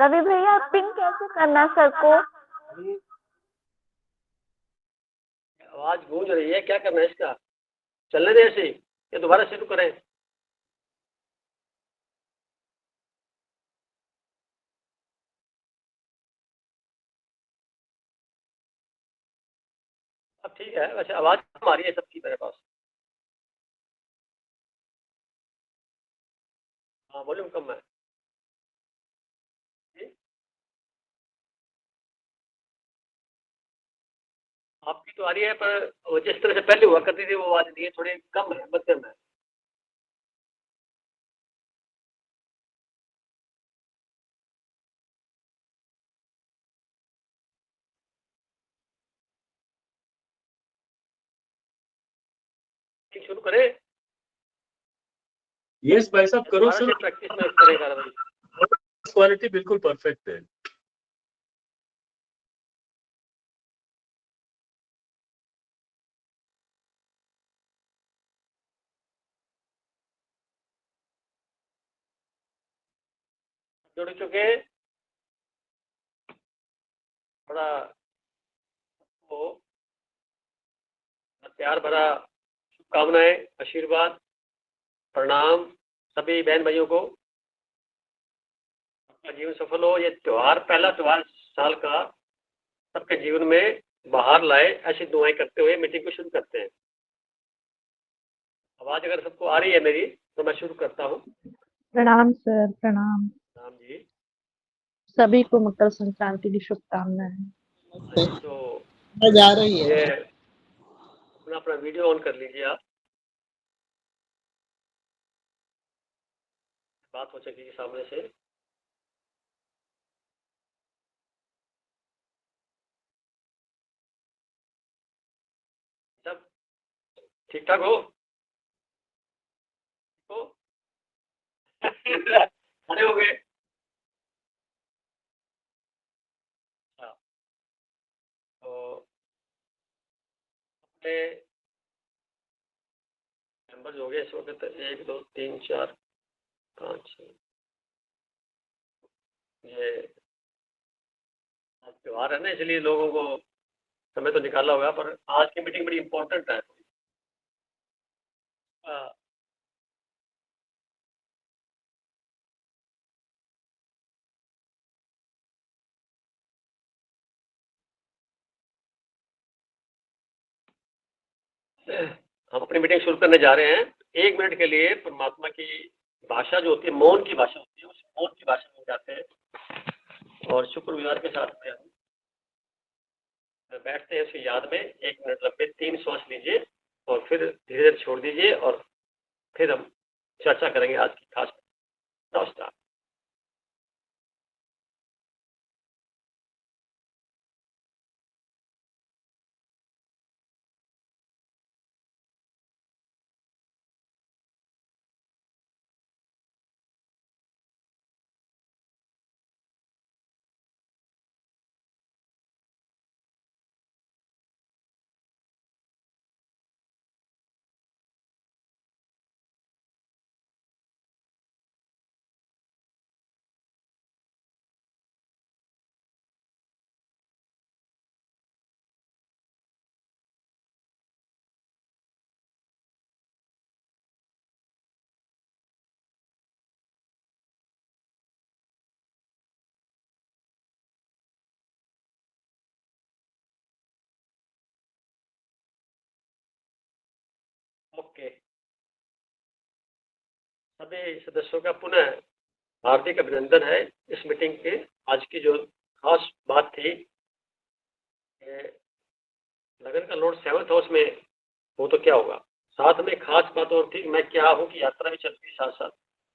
रवि भैया पिंग कैसे करना सर को? आवाज गूंज रही है, क्या करना है इसका? चलने दे ऐसे ही या दोबारा शुरू करें? अब ठीक है, वैसे आवाज कम आ रही है सबकी मेरे पास। हाँ, वॉल्यूम कम है जी। आपकी तो आ रही है, पर वो जिस तरह से पहले हुआ करती थी वो आवाज नहीं है, थोड़ी कम है, मध्यम है। ठीक, शुरू करें? यस भाई साहब, करो दोबारा सर। से प्रैक्टिस में करेगा रवि। क्वालिटी बिल्कुल परफेक्ट है। जुड़ चुके थोड़ा वो प्यार भरा शुभकामनाएं, आशीर्वाद, प्रणाम सभी बहन भाइयों को। आपका जीवन सफल हो, ये त्योहार, पहला त्योहार साल का सबके जीवन में बाहर लाए, ऐसी दुआएं करते हुए मीटिंग को शुरू करते हैं। आवाज अगर सबको आ रही है मेरी तो मैं शुरू करता हूँ। प्रणाम सर, प्रणाम। राम जी। सभी को मकर संक्रांति की शुभकामनाएं। तो जा रही है। ये अपना अपना वीडियो ऑन कर लीजिए, आप बात हो सकेगी सामने से। सब ठीक ठाक हो? तो खड़े हो गए? हाँ, तो अपने मेंबर्स हो गए इस वक्त 1 2 3 4 5 6। ये आज त्योहार है ना, इसलिए लोगों को समय तो निकाला होगा, पर आज की मीटिंग बड़ी इंपॉर्टेंट है। हाँ, हम अपनी मीटिंग शुरू करने जा रहे हैं। 1 मिनट के लिए परमात्मा की भाषा जो होती है, मौन की भाषा होती है, उस मौन की भाषा में जाते हैं और शुक्रगुजार के साथ में हम बैठते हैं उसकी याद में। 1 मिनट लंबे 3 श्वास लीजिए और फिर धीरे धीरे छोड़ दीजिए, और फिर हम चर्चा करेंगे आज की खास। नमस्कार। ओके, सभी सदस्यों का पुनः हार्दिक अभिनंदन है इस मीटिंग के। आज की जो खास बात थी, लगन का लॉर्ड 7th हाउस में हो तो क्या होगा। साथ में खास बात और थी, मैं क्या हूँ की यात्रा भी चल रही साथ साथ,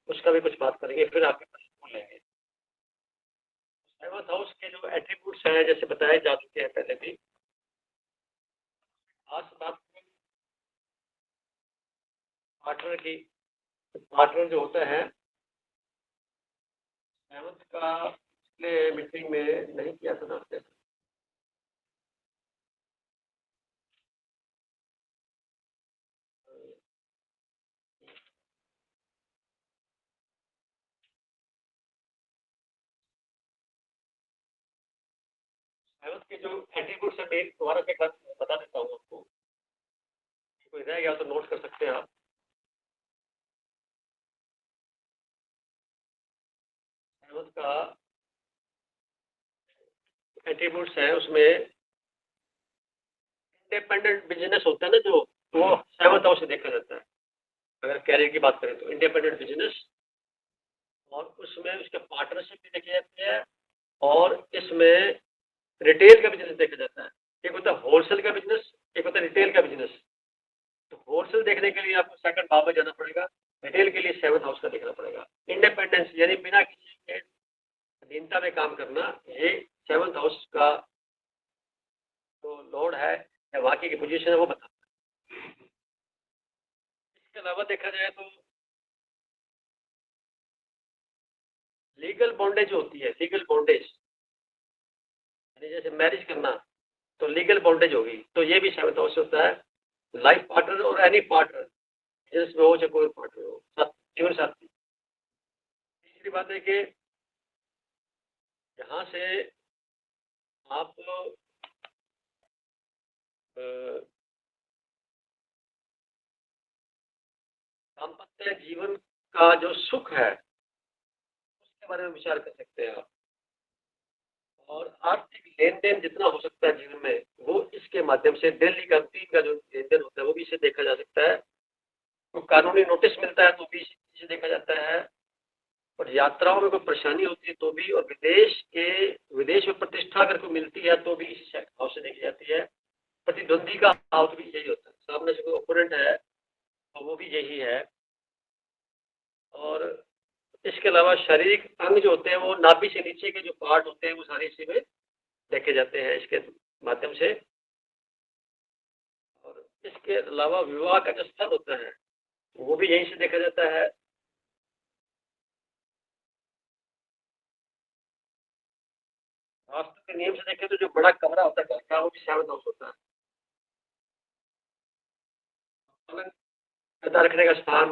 उसका भी कुछ बात करेंगे, फिर आपके प्रश्न बोलेंगे। 7th हाउस के जो एट्रीब्यूट्स हैं, जैसे बताए जा चुके हैं पहले भी, खास बात पार्टनर की। पार्टनर जो होता है 7th का, पिछले मीटिंग में नहीं किया था ना। सेवंथ के जो एट्रीब्यूट्स है मेन दोबारा से बता देता हूँ आपको, कोई रह गया तो नोट कर सकते हैं आप। सेवंथ का एट्रीब्यूट्स है, उसमें इंडिपेंडेंट बिजनेस होता है ना जो, वो सेवंथ हाउस से देखा जाता है। अगर कैरियर की बात करें तो इंडिपेंडेंट बिजनेस, और उसमें उसके पार्टनरशिप भी देखी जाती है, और इसमें रिटेल का बिजनेस देखा जाता है। एक होता है होलसेल का बिजनेस, एक होता है रिटेल का बिजनेस। तो होलसेल देखने के लिए आपको सेकंड भाव में जाना पड़ेगा, रिटेल के लिए सेवंथ हाउस का देखना पड़ेगा। इंडिपेंडेंस यानी बिना किसी के अधीनता में काम करना, ये सेवंथ हाउस का जो लॉर्ड है या वाक्य की पोजीशन है वो बताता है। इसके अलावा देखा जाए तो लीगल बॉन्डेज होती है, लीगल बॉन्डेज यानी जैसे मैरिज करना तो लीगल बॉन्डेज होगी, तो ये भी सेवंथ हाउस से होता है। लाइफ पार्टनर और एनी पार्टनर जिसमें हो चाहे कोई पार्टनर हो, जीवन साथी। तीसरी बात है कि यहाँ से आप दाम्पत्य जीवन का जो सुख है उसके बारे में विचार कर सकते हैं आप, और आर्थिक लेन देन जितना हो सकता है जीवन में वो इसके माध्यम से, डेली का रूटीन का जो लेन देन होता है वो भी इससे देखा जा सकता है। तो कानूनी नोटिस मिलता है तो भी इसे देखा जाता है, और यात्राओं में कोई परेशानी होती है तो भी, और विदेश में प्रतिष्ठा अगर कोई मिलती है तो भी इस हाउस से देखी जाती है। प्रतिद्वंदी का हाउस भी यही होता है, सामने से कोई ओपोनेंट है तो वो भी यही है। और इसके अलावा शारीरिक अंग जो होते हैं वो नाभि से नीचे के जो पार्ट होते हैं वो सारे इसी में देखे जाते हैं इसके माध्यम से। और इसके अलावा विवाह का जो स्थल होता है वो भी यहीं से देखा जाता है। वास्तु के नियम से देखें तो जो बड़ा कमरा होता है घर का वो भी सेवंथ हाउस होता है। गदा रखने का स्थान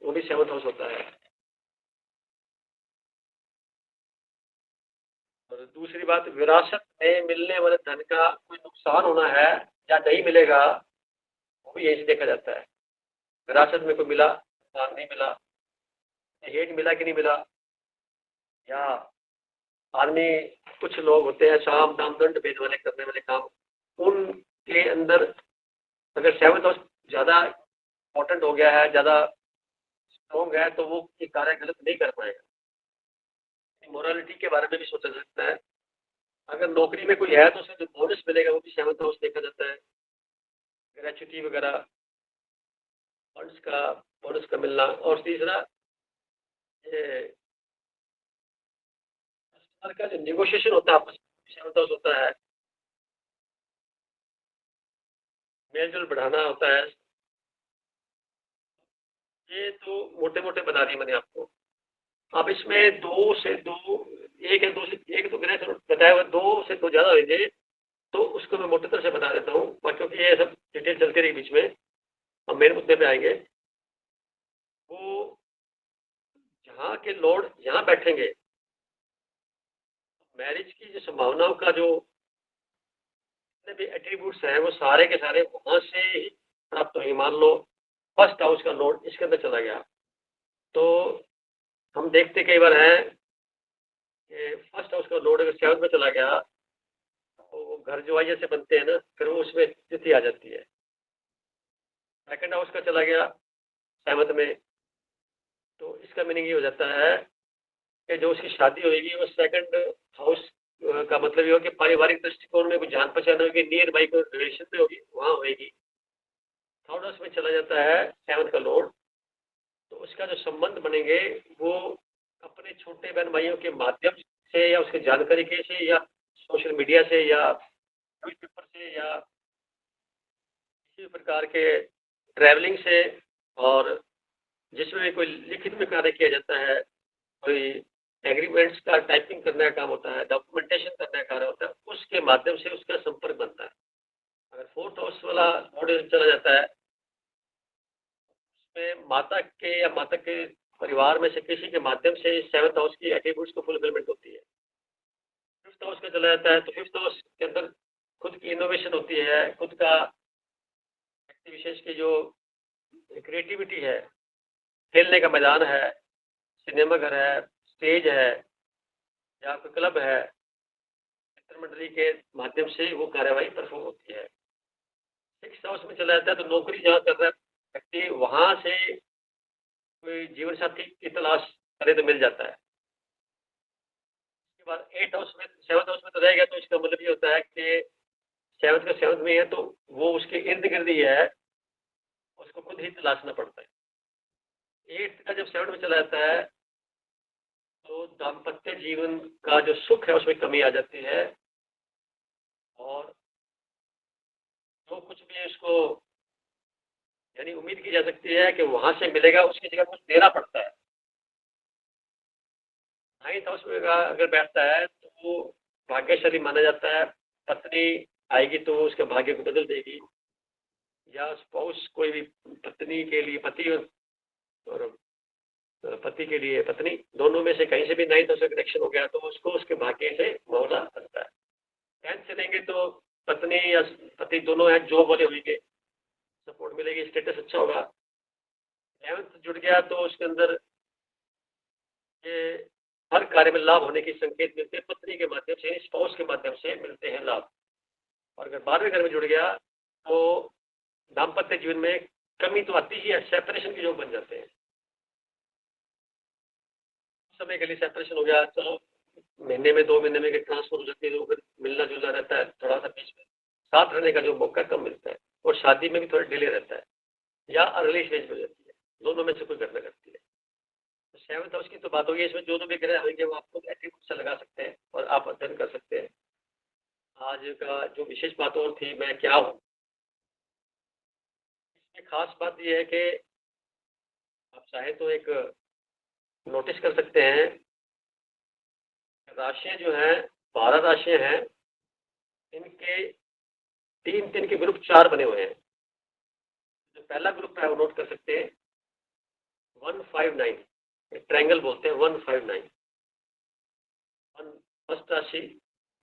वो भी सेवंथ हाउस होता है। और दूसरी बात, विरासत में मिलने वाले धन का कोई नुकसान होना है या नहीं मिलेगा वो भी यहीं से देखा जाता है। विरासत में कोई मिला, नुकसान नहीं मिला, हेड मिला कि नहीं मिला, या आदमी, कुछ लोग होते हैं साम दाम दंड भेद वाले करने वाले काम, उनके अंदर अगर सेवंथ हाउस ज़्यादा इम्पोर्टेंट हो गया है, ज़्यादा स्ट्रॉन्ग है, तो वो ये कार्य गलत नहीं कर पाएगा। मोरालिटी के बारे में भी सोचा जा सकता है। अगर नौकरी में कोई है तो उसे जो बोनस मिलेगा वो भी सेवंथ हाउस देखा जाता है। ग्रेचुटी वगैरह, फंड्स का, बोनस का मिलना। और तीसरा, ये कस्टमर का जो नेगोशिएशन होता है आपस में, सेवंथ हाउस होता है। मेलजोल बढ़ाना होता है। ये तो मोटे मोटे बता दिए मैंने आपको। अब इसमें दो से दो, एक या दो से एक तो ग्रह बताया हुआ, दो से दो ज़्यादा होंगे तो उसको मैं मोटे तरह से बता देता हूँ, क्योंकि ये सब डिटेल चलती रही बीच में। हम मेन मुद्दे पे आएंगे। वो जहाँ के लॉर्ड यहाँ बैठेंगे, मैरिज की जो संभावनाओं का जो जितने भी एट्रीब्यूट्स हैं वो सारे के सारे वहाँ से ही प्राप्त होंगे। मान लो फर्स्ट हाउस का लॉर्ड इसके अंदर चला गया, तो हम देखते कई बार हैं कि फर्स्ट हाउस का लॉर्ड अगर सेवंथ में चला गया तो वो घर जो जैसे बनते हैं ना, फिर वो उसमें स्थिति आ जाती है। सेकंड हाउस का चला गया सेवंथ में, तो इसका मीनिंग ये हो जाता है कि जो उसकी शादी होगी वो सेकंड हाउस का मतलब ये हो कि पारिवारिक दृष्टिकोण में कोई जान पहचान होगी, नियर बाई कोई रिलेशन में होगी, वहाँ होगी। थर्ड हाउस में चला जाता है सेवंथ का लॉर्ड, तो उसका जो संबंध बनेंगे वो अपने छोटे बहन भाइयों के माध्यम से, या उसके जानकारी के से, या सोशल मीडिया से, या न्यूज़पेपर से, या किसी प्रकार के ट्रैवलिंग से, और जिसमें भी कोई लिखित में कार्य किया जाता है, कोई एग्रीमेंट्स का टाइपिंग करने का काम होता है, डॉक्यूमेंटेशन करने का कार्य होता है, उसके माध्यम से उसका संपर्क बनता है। अगर फोर्थ हाउस वाला मॉडल चला जाता है, उसमें माता के या माता के परिवार में से किसी के माध्यम से सेवंथ हाउस की एट्रीब्यूट्स को फुलफिलमेंट होती है। फिफ्थ हाउस का चला जाता है तो फिफ्थ हाउस के अंदर खुद की इनोवेशन होती है, खुद का व्यक्ति विशेष की जो क्रिएटिविटी है, खेलने का मैदान है, सिनेमा घर है, स्टेज है या कोई क्लब है, मित्र मंडली के माध्यम से वो कार्यवाही परफॉर्म होती है। सिक्स हाउस में चला जाता है तो नौकरी जहाँ कर रहा है व्यक्ति वहाँ से कोई जीवन साथी की तलाश करे तो मिल जाता है। उसके बाद एट हाउस में सेवन्थ हाउस में तो रहेगा तो इसका मतलब ये होता है कि सेवन्थ का सेवन्थ में है तो वो उसके इर्द गिर्द ही है, उसको खुद ही तलाशना पड़ता है। एट्थ का जब सेवन्थ में चला जाता है तो दाम्पत्य जीवन का जो सुख है उसमें कमी आ जाती है और जो कुछ भी उसको यानी उम्मीद की जा सकती है कि वहां से मिलेगा उसकी जगह कुछ देना पड़ता है। नाइन्थ हाउस में अगर बैठता है तो वो भाग्यशाली माना जाता है, पत्नी आएगी तो उसके भाग्य को बदल देगी या स्पाउस कोई भी पत्नी के लिए पति और पति के लिए पत्नी दोनों में से कहीं से भी नाइन्थ हाउस का कनेक्शन हो गया तो उसको उसके भाग्य से मामला बनता है। टेंथ से लेंगे तो पत्नी या पति दोनों हैं जॉब वाले होंगे, सपोर्ट मिलेगी, स्टेटस अच्छा होगा। 11th जुड़ गया तो उसके अंदर ये हर कार्य में लाभ होने के संकेत मिलते हैं, पत्नी के माध्यम से, स्पाउस के माध्यम से मिलते हैं लाभ। और अगर 12वें घर में जुड़ गया तो दाम्पत्य जीवन में कमी तो आती ही है, सेपरेशन के योग बन जाते हैं। समय के लिए सेपरेशन हो गया तो महीने में 2 महीने में ट्रांसफर हो जाती है तो फिर मिलना जुलना रहता है, थोड़ा सा बीच में साथ रहने का जो मौका कम मिलता है और शादी में भी थोड़ा डिले रहता है या अर्ली स्टेज में जाती है, दोनों में से कोई घटना घटती है। तो सेवन्थ हाउस की तो बात होगी, इसमें जो भी ग्रह होंगे वो आपको एट्रीब्यूट से लगा सकते हैं और आप अध्ययन कर सकते हैं। आज का जो विशेष बात और थी मैं क्या हूँ, इसमें खास बात यह है कि आप चाहे तो एक नोटिस कर सकते हैं, राशियां जो हैं 12 राशियां हैं, इनके 3 के ग्रुप 4 बने हुए हैं। जो पहला ग्रुप है वो नोट कर सकते हैं 159, ट्रायंगल बोलते हैं 159। फर्स्ट राशि,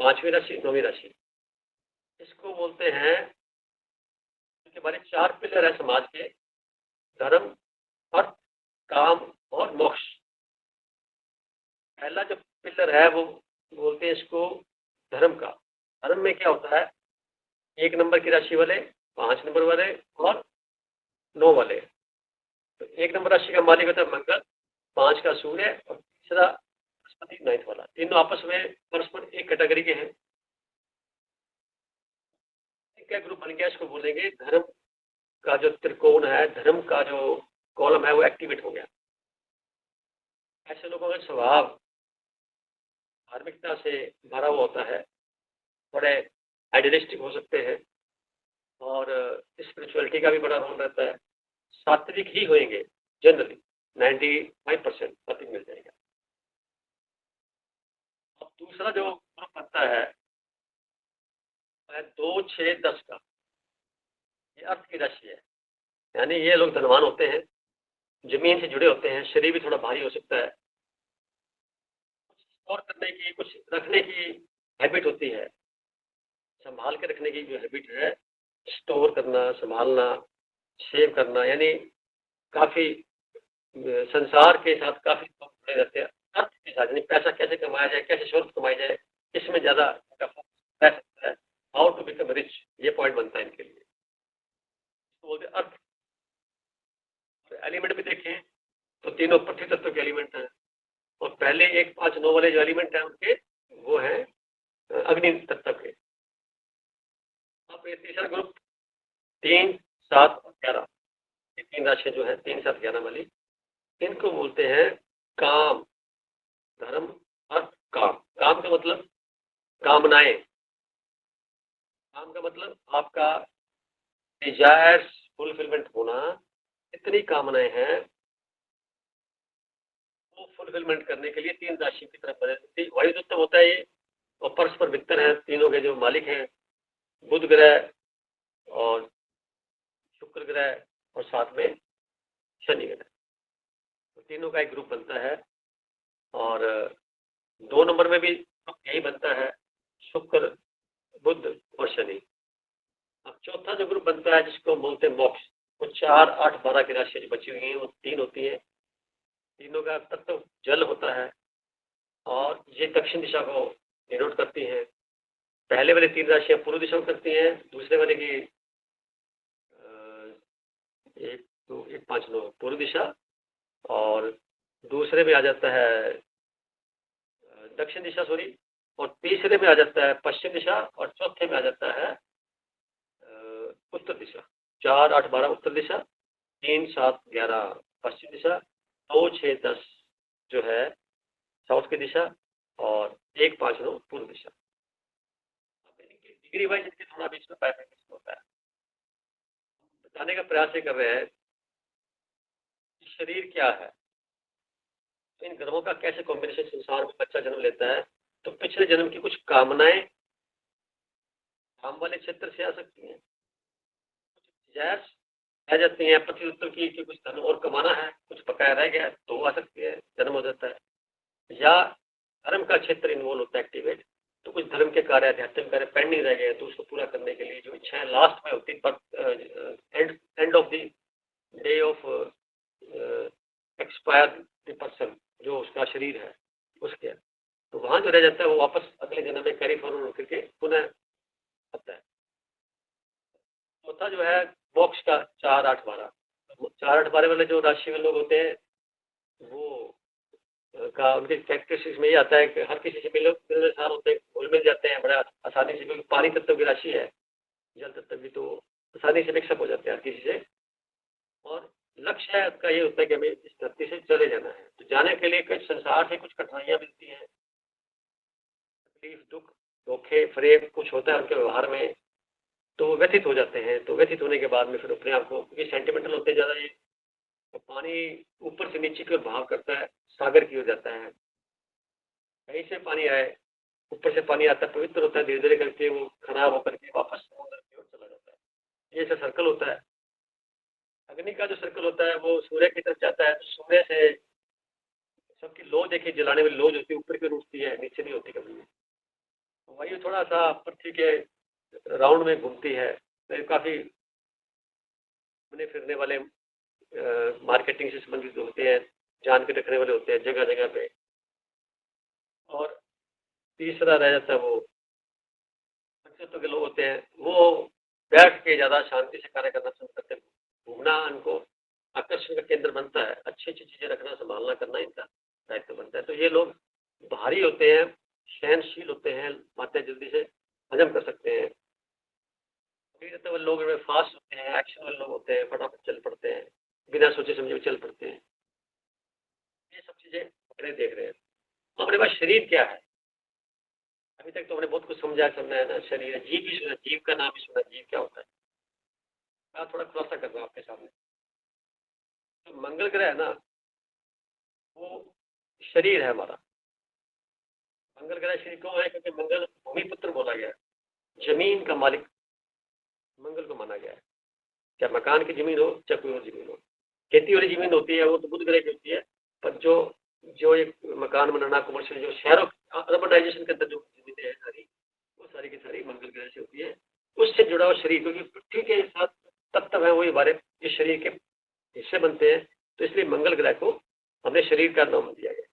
5वीं राशि, 9वीं राशि, इसको बोलते हैं, इनके बारे 4 पिलर है समाज के, धर्म, अर्थ, काम और मोक्ष। पहला जो पिलर है वो बोलते हैं इसको धर्म का। धर्म में क्या होता है, 1 नंबर की राशि वाले, 5 नंबर वाले और 9 वाले। तो 1 नंबर राशि का मालिक होता है मंगल, 5 का सूर्य और तीसरा बृहस्पति 9th वाला। तीनों आपस में परस्पर एक कैटेगरी के हैं। क्या ग्रुप बन गया, इसको बोलेंगे धर्म का जो त्रिकोण है, धर्म का जो कॉलम है वो एक्टिवेट हो गया। ऐसे लोगों का स्वभाव धार्मिकता से भरा हुआ होता है, बड़े आइडियलिस्टिक हो सकते हैं और स्पिरिचुअलिटी का भी बड़ा रोल रहता है। सात्विक ही होंगे जनरली, 95% सात्विक मिल जाएगा। अब दूसरा जो ग्रुप बनता है 2, 6, 10 का, ये अर्थ की राशि है, यानी ये लोग धनवान होते हैं, जमीन से जुड़े होते हैं, शरीर भी थोड़ा भारी हो सकता है, कुछ स्टोर करने की, कुछ रखने की हैबिट होती है, संभाल के रखने की जो हैबिट है, स्टोर करना, संभालना, सेव करना, यानी काफ़ी संसार के साथ काफ़ी लोग जुड़े रहते हैं। अर्थ के साथ यानी पैसा कैसे कमाया जाए, कैसे शोहरत कमाई जाए, इसमें ज़्यादा रह सकता है। हाउ टू बिकम रिच, ये पॉइंट बनता है इनके लिए, तो बोलते अर्थ। तो एलिमेंट भी देखें तो तीनों पृथ्वी तत्व के एलिमेंट हैं और पहले 1, 5, 9 वाले जो एलिमेंट हैं उनके वो हैं अग्नि तत्व के। अब ये तीसरा ग्रुप 3, 7 और 11, ये 3 राशियां जो है 3, 7, 11 वाली, इनको बोलते हैं काम, धर्म, अर्थ, काम। काम का मतलब कामनाएं, काम का मतलब आपका डिजायर्स फुलफिलमेंट होना। इतनी कामनाएं हैं वो फुलफिलमेंट करने के लिए 3 राशि की तरफ बने। वायु तत्व होता है ये और परस्पर मित्र हैं, तीनों के जो मालिक हैं बुध ग्रह और शुक्र ग्रह और साथ में शनि ग्रह, तो तीनों का एक ग्रुप बनता है। और 2 नंबर में भी ग्रुप यही बनता है शुक्र, बुध और शनि। अब चौथा जो ग्रुप बनता है जिसको बोलते हैं मोक्ष, वो 4, 8, 12 की राशि जो बची हुई हैं वो 3 होती है। तीनों का तत्व जल होता है और ये दक्षिण दिशा को डिनोट करती हैं। पहले वाली 3 राशियां पूर्व दिशा को करती हैं, दूसरे वाले की 1, 2, 1, 5, 9 पूर्व दिशा, और दूसरे में आ जाता है दक्षिण दिशा, सॉरी, और तीसरे में आ जाता है पश्चिम दिशा, और चौथे में आ जाता है उत्तर दिशा। 4, 8, 12 उत्तर दिशा, 3, 7, 11 पश्चिम दिशा, 2, 6, 10 जो है साउथ की दिशा, और 1, 5, 9 पूर्व दिशा। डिग्री वाइज इसके थोड़ा बीच में पैरामीटर्स होता है। बताने का प्रयास ये कर रहे हैं कि शरीर क्या है, इन ग्रहों का कैसे कॉम्बिनेशन संसार में बच्चा जन्म लेता है। तो पिछले जन्म की कुछ कामनाएं काम वाले क्षेत्र से आ सकती हैं, कुछ जैस रह जाती हैं पति उत्तर की कि कुछ धन और कमाना है, कुछ बकाया रह गया तो आ सकती है, जन्म हो जाता है। या धर्म का क्षेत्र इन्वॉल्व होता है एक्टिवेट, तो कुछ धर्म के कार्य, आध्यात्मिक कार्य पेंडिंग रह गए तो उसको पूरा करने के लिए जो इच्छाएं लास्ट में होती है, end of the day of expire the person, जो उसका शरीर है उसके, तो वहां जो रह जाता है वो वापस अगले जन्म में कैरी फॉरवर्ड होकर के पुनः आता है। चौथा जो है मोक्ष का 4, 8, 12। 4, 8, 12 वाले जो राशि में लोग होते हैं वो का उनके कैरेक्टरिस्टिक्स में ये आता है कि हर किसी से मिलनसार होते हैं, घुल मिल जाते हैं बड़ा आसानी से, क्योंकि पानी तत्व की राशि है, जल तत्व भी, तो आसानी से मिक्सअप हो जाते हैं हर किसी से। और लक्ष्य है उसका ये होता है कि हमें इस धरती से चले जाना है, तो जाने के लिए कुछ संसार से कुछ कठिनाइयाँ मिलती हैं, तकलीफ, दुख, धोखे, फरेब कुछ होता है उनके व्यवहार में, तो वो व्यथित हो जाते हैं। तो व्यथित होने के बाद में फिर अपने आप को, क्योंकि सेंटिमेंटल होते हैं ज़्यादा ये, तो पानी ऊपर से नीचे की ओर भाव करता है, सागर की ओर जाता है। कहीं से पानी आए, ऊपर से पानी आता है, पवित्र होता है, धीरे धीरे करके वो खराब होकर के वापस समुद्र की ओर चला जाता है। ये ऐसा सर्कल होता है। अग्नि का जो सर्कल होता है वो सूर्य की तरफ जाता है, तो सूर्य से सबकी लो देखिए, जलाने वाली लो जो होती है ऊपर की ओर उठती है, नीचे नहीं होती कभी भी। तो वही थोड़ा सा पृथ्वी के राउंड में घूमती है, तो काफ़ी घूमने फिरने वाले मार्केटिंग से संबंधित होते हैं, जान के रखने वाले होते हैं जगह जगह पे। और तीसरा रह जाता है वो नेतृत्व के लोग होते हैं, वो बैठ के ज़्यादा शांति से कार्य करना पसंद करते हैं। घूमना उनको आकर्षण का केंद्र बनता है, अच्छी अच्छी चीज़ें रखना, संभालना करना इनका दायित्व बनता है। तो ये लोग भारी होते हैं, सहनशील होते हैं, बातें जल्दी से हजम कर सकते हैं। वो लोग फास्ट होते हैं, एक्शन वाले लोग होते हैं, फटाफट चल पड़ते हैं, बिना सोचे समझे चल पड़ते हैं। ये सब चीज़ें अपने देख रहे हैं। अपने पास शरीर क्या है, अभी तक तो हमने बहुत कुछ समझा करना है ना, शरीर है, जीव भी सुना, जीव का नाम भी सुना, जीव क्या होता है। मैं थोड़ा खुलासा कर रहा हूँ आपके सामने। तो मंगल ग्रह है ना, वो शरीर है हमारा। मंगल ग्रह शरीर क्यों है? क्योंकि मंगल भूमिपुत्र बोला गया है, जमीन का मालिक मंगल को माना गया है। चाहे मकान की जमीन हो, चाहे कोई और जमीन हो, खेती वाली जमीन होती है वो तो बुध ग्रह की होती है, पर जो जो एक मकान बनाना, कमर्शियल, जो शहरों अर्बनाइजेशन के अंदर जो जमीनें हैं सारी, वो सारी की सारी मंगल ग्रह से होती है। उससे जुड़ा हुआ शरीर, क्योंकि पृथ्वी के साथ तत्व है वही हमारे इस शरीर के हिस्से बनते हैं, तो इसलिए मंगल ग्रह को हमने शरीर का नाम दिया गया।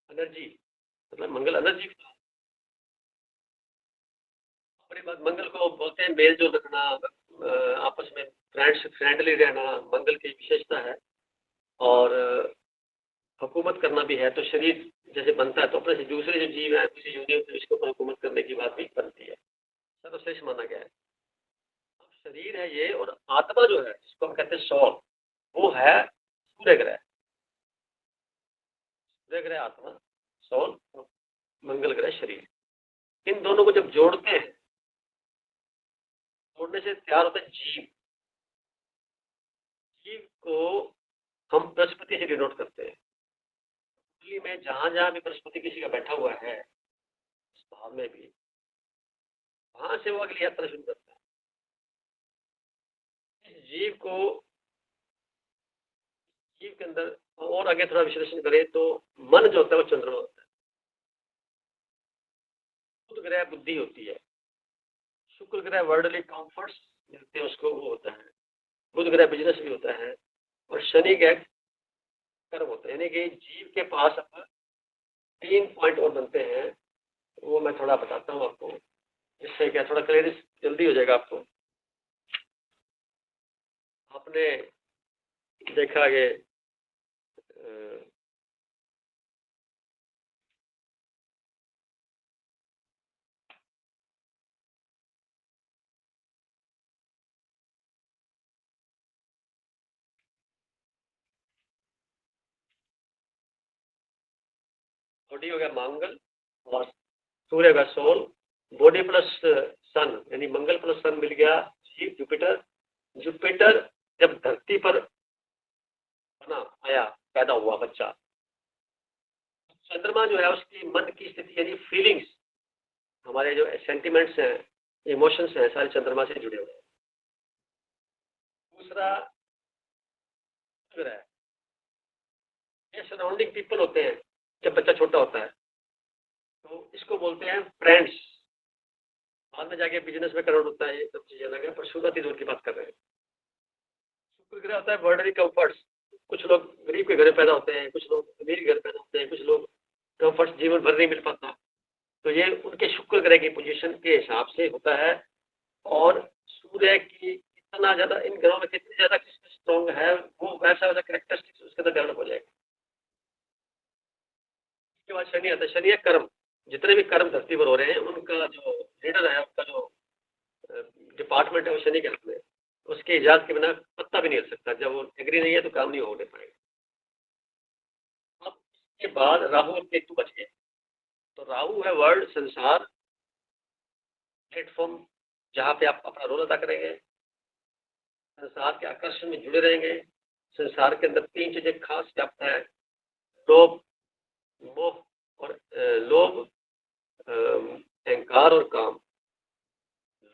एनर्जी मतलब मंगल एनर्जी। अपने बाद मंगल को बोलते हैं मेल जोल रखना, आपस में फ्रेंडली रहना मंगल की विशेषता है। और हुकूमत करना भी है, तो शरीर जैसे बनता है तो अपने से दूसरे जो जीव है किसी यूनियन में इसके ऊपर हुकूमत करने की बात भी बनती है, सर्वश्रेष्ठ माना गया है। अब शरीर है ये, और आत्मा जो है जिसको हम कहते हैं सॉल, वो है सूर्य ग्रह। सूर्य ग्रह आत्मा, सॉल, मंगल ग्रह शरीर। इन दोनों को जब जोड़ते हैं, जोड़ने से तैयार होता है जीव। जीव को हम बृहस्पति से डिनोट करते हैं। कुंडली में जहां जहां भी बृहस्पति किसी का बैठा हुआ है, इस भाव में भी, वहां से वो अगली यात्रा शुरू करता है। इस जीव को, जीव के अंदर और आगे थोड़ा विश्लेषण करें तो मन जो होता है वो चंद्रमा होता है। बुध ग्रह बुद्धि होती है, शुक्र ग्रह वर्ल्डली कंफर्ट्स मिलते हैं उसको, वो होता है, बुध ग्रह बिजनेस भी होता है, और शनि ग्रह कर्म होता है। यानी कि जीव के पास अब 3 पॉइंट और बनते हैं, वो मैं थोड़ा बताता हूँ आपको, इससे क्या थोड़ा क्लियर जल्दी हो जाएगा आपको। आपने देखा कि बॉडी हो गया मंगल, और सूर्य होगा सोल, बॉडी प्लस सन यानी मंगल प्लस सन मिल गया जीव जुपिटर। जुपिटर जब धरती पर बना आया, पैदा हुआ बच्चा, चंद्रमा जो है उसकी मन की स्थिति यानी फीलिंग्स, हमारे जो सेंटिमेंट्स हैं, इमोशंस हैं, सारे चंद्रमा से जुड़े हुए हैं। दूसरा ग्रह, ये सराउंडिंग पीपल होते हैं जब बच्चा छोटा होता है, तो इसको बोलते हैं फ्रेंड्स। बाद में जाके बिजनेस में करोड़ होता है, ये सब चीजें अलग है, पर शुरुआती दौर की बात कर रहे हैं। शुक्र ग्रह होता है वर्ल्डली कंफर्ट्स। कुछ लोग गरीब के घर में पैदा होते हैं, कुछ लोग अमीर घर पैदा होते हैं, कुछ लोग कंफर्ट्स जीवन भर नहीं मिल पाता, तो ये उनके शुक्र ग्रह की पोजीशन के हिसाब से होता है। और सूर्य की कितना ज्यादा, इन ग्रहों में कितनी ज्यादा स्ट्रॉन्ग है, वो वैसा वैसा कैरेक्टरिस्टिक्स उसके अंदर डेवलप हो जाएगा। उसके बाद शनि आता है। शनि है कर्म। जितने भी कर्म धरती पर हो रहे हैं उनका जो लीडर है, उनका जो डिपार्टमेंट है, वो शनि के हाथ में है। उसके इजाजत के बिना पत्ता भी नहीं हिल सकता, जब वो एग्री नहीं है तो काम नहीं होने पाएगा। अब इसके बाद राहु और केतु बच गए। तो राहु है वर्ल्ड, संसार, प्लेटफॉर्म जहाँ पे आप अपना रोल अदा करेंगे, संसार के आकर्षण में जुड़े रहेंगे। संसार के अंदर 3 चीजें खास व्याप्त है, लोभ, मोह और लोभ, अहंकार और काम।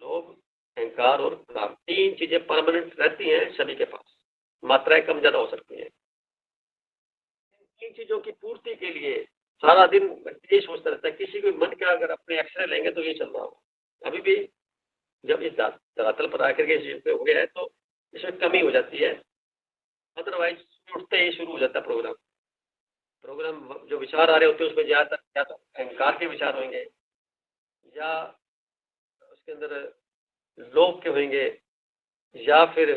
लोभ, अहंकार और काम, 3 चीजें परमानेंट रहती हैं सभी के पास, मात्राएं कम ज्यादा हो सकती हैं। इन 3 चीजों की पूर्ति के लिए सारा दिन ये सोचता रहता है। किसी को मन का अगर अपने एक्सरे लेंगे तो ये चल रहा होगा। अभी भी जब इस धरातल पर आकर के इस पे हो गया है तो इसमें कमी हो जाती है, अदरवाइज उठते ही शुरू हो जाता है प्रोग्राम जो विचार आ रहे होते हैं उसमें ज्यादातर या तो अहंकार के विचार होंगे, या उसके अंदर लोभ के होंगे, या फिर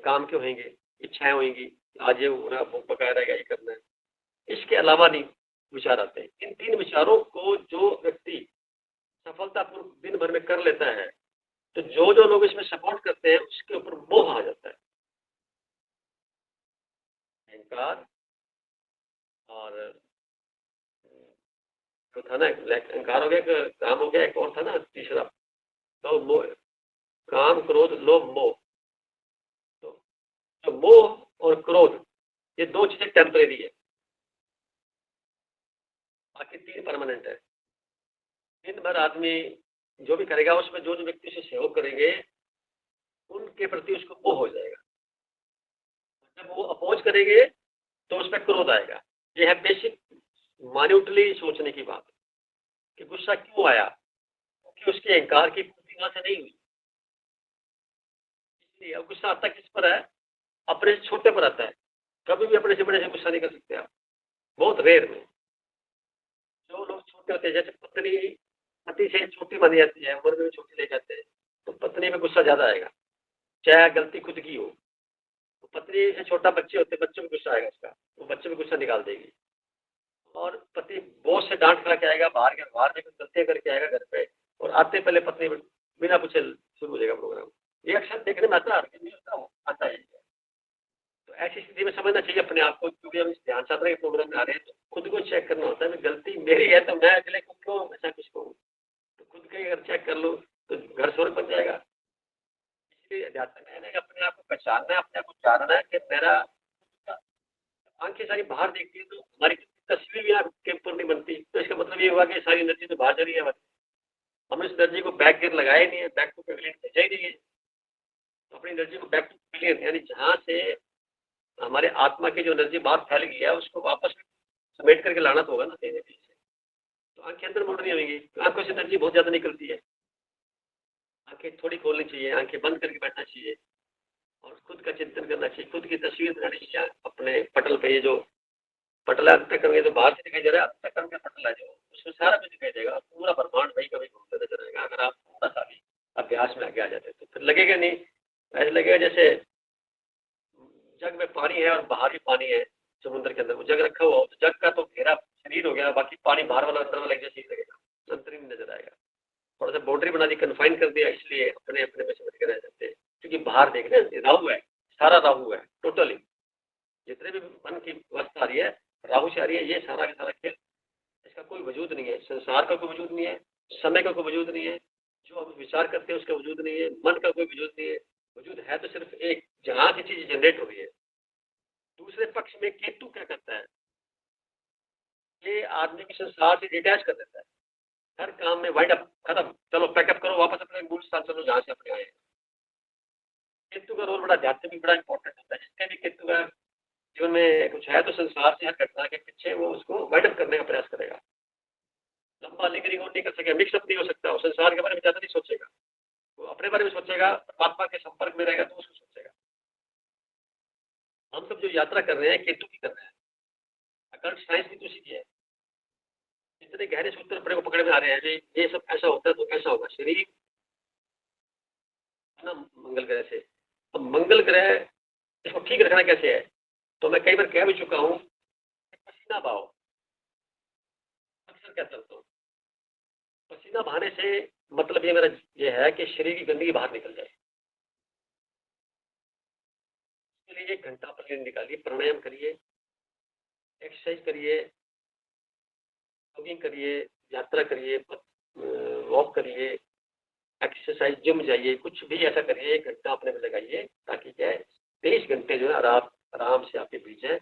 काम के होंगे, इच्छाएं होंगी, आज ये होना, भूख पकाया रहेगा, ये करना है। इसके अलावा नहीं विचार आते हैं। इन 3 विचारों को जो व्यक्ति सफलतापूर्वक दिन भर में कर लेता है, तो जो जो लोग इसमें सपोर्ट करते हैं उसके ऊपर मोह आ जाता है। अहंकार और तो था ना, अहंकार हो गया, काम हो गया, एक और था ना तीसरा, तो मोह, काम, क्रोध, लोभ, मोह। तो मोह और क्रोध ये 2 चीजें टेम्परेरी है, बाकी 3 परमानेंट है। दिन भर आदमी जो भी करेगा उसमें जो जो व्यक्ति उसे सहयोग करेंगे उनके प्रति उसको मोह हो जाएगा। जब वो अपोज करेंगे तो उसमें क्रोध आएगा। ये है बेसिक माइन्यूटली सोचने की बात कि गुस्सा क्यों आया, क्योंकि उसके अहंकार की पूर्ति वहां से नहीं हुई। इसलिए अब गुस्सा आता किस पर है? अपने से छोटे पर आता है। कभी भी अपने से बड़े से गुस्सा नहीं कर सकते आप, बहुत रेयर में। जो लोग छोटे होते हैं, जैसे पति से छोटी मानी जाती है, उम्र में भी छोटी ले जाते हैं, तो पत्नी में गुस्सा ज्यादा आएगा, चाहे गलती खुद की हो। तो पत्नी से छोटा बच्चे होते हैं, बच्चों में गुस्सा आएगा उसका, वो बच्चे में गुस्सा निकाल देगी। और पति बॉस से डांट खा के आएगा, बाहर में कुछ गलतियां करके आएगा घर पे, और आते पहले पत्नी बिना पूछे शुरू हो जाएगा प्रोग्राम। ये अक्सर देखने में आता है। तो ऐसी स्थिति में समझना चाहिए अपने आप को, क्योंकि हम इस ध्यान साधना के प्रोग्राम में आ रहे हैं, तो खुद को चेक करना होता है। गलती मेरी है तो मैं अगले को क्यों ऐसा कुछ कहूँ, तो खुद का अगर चेक कर लो तो घर स्वर्ग बन जाएगा। इसलिए अध्यात्म है अपने आप को पहचानना है, अपने आप को जानना है कि मेरा आंखें सारी बाहर देखती है तो हमारी तस्वीर भी आपके ऊपर नहीं बनती, तो इसका मतलब ये हुआ कि सारी एनर्जी तो बाहर जा रही है हमारी। हमने इस एनर्जी को बैक गियर लगाया ही नहीं है, बैक टू पेविलियन भेजा ही नहीं है। तो अपनी एनर्जी को बैक टू पेविलियन यानी जहाँ से हमारे आत्मा की जो एनर्जी बाहर फैल गई है उसको वापस समेट करके लाना तो होगा ना, देने से। तो आंखें अंदर मुड़ रही होंगी, आंखों से एनर्जी बहुत ज़्यादा निकलती है, आंखें थोड़ी खोलनी चाहिए, आंखें बंद करके बैठना चाहिए और खुद का चिंतन करना चाहिए, खुद की तस्वीर बनानी चाहिए अपने पटल पे। ये जो पटल है अंतःकरण, तो बाहर से दिखाई दे रहा है, अंतःकरण का पटल है जो, उसमें सारा कुछ दिखाई देगा, पूरा ब्रह्मांड वही कभी घूमते नजर आएगा। अगर आप थोड़ा सा भी अभ्यास में आगे आ जाते तो फिर लगेगा नहीं, ऐसे लगेगा जैसे जग में पानी है और बाहर भी पानी है समुद्र के अंदर, वो जग रखा हुआ हो तो जग का तो घेरा शरीर हो गया, बाकी पानी बाहर वाला अंदर वाला एक जैसे ही लगेगा, अंतर ही नजर आएगा। थोड़ा सा बाउंड्री बना दी, कन्फाइन कर दिया, इसलिए अपने अपने में समझ के रह जाते हैं, क्योंकि बाहर देख रहे हैं राहु है, सारा राहु है, टोटली जितने भी मन की अवस्था आ रही है राहु से आ रही है, ये सारा का सारा खेल, इसका कोई वजूद नहीं है, संसार का कोई वजूद नहीं है, समय का कोई वजूद नहीं है, जो हम विचार करते हैं उसका वजूद नहीं है, मन का कोई वजूद नहीं है, वजूद है तो सिर्फ एक, जहां से चीज जनरेट हो रही है। दूसरे पक्ष में केतु क्या करता है, ये आदमी को संसार से डिटैच कर देता है, हर काम में वाइंड अप, खत्म, चलो पैकअप करो, वापस अपने मूल स्थान चलो जहां से अपने आए। केतु का रोल बड़ा आध्यात्मिक बड़ा इंपॉर्टेंट होता है, जिसके भी केतु का जीवन में कुछ है तो संसार से हर घटना के पीछे वो उसको वाइंड अप करने का प्रयास करेगा, लंबा लिंगरिंग नहीं कर सकेगा, मिक्सअप नहीं हो सकता, वो संसार के बारे में ज्यादा नहीं सोचेगा, वो अपने बारे में सोचेगा, परमात्मा के संपर्क में रहेगा तो उसको सोचेगा। हम सब जो यात्रा कर रहे हैं केतु की कर रहे हैं, अकल्ट साइंस भी तो सीखी है, इतने गहरे सूत्र अपने को पकड़ में आ रहे हैं, ये सब ऐसा होता है तो ऐसा होगा, शरीर है ना मंगल ग्रह से। अब मंगल ग्रह इसको ठीक रखना कैसे है, तो मैं कई बार कह भी चुका हूँ, पसीना बहाओ, अक्सर क्या चलता हूँ, पसीना बहाने से मतलब ये मेरा ये है कि शरीर की गंदगी बाहर निकल जाए। इसके लिए 1 घंटा प्रतिदिन निकालिए, प्राणायाम करिए, एक्सरसाइज करिए, जॉगिंग करिए, यात्रा करिए, वॉक करिए, एक्सरसाइज, जिम जाइए, कुछ भी ऐसा करिए, 1 घंटा अपने में लगाइए, ताकि क्या है 23 घंटे जो है आराम से आपके बीच है।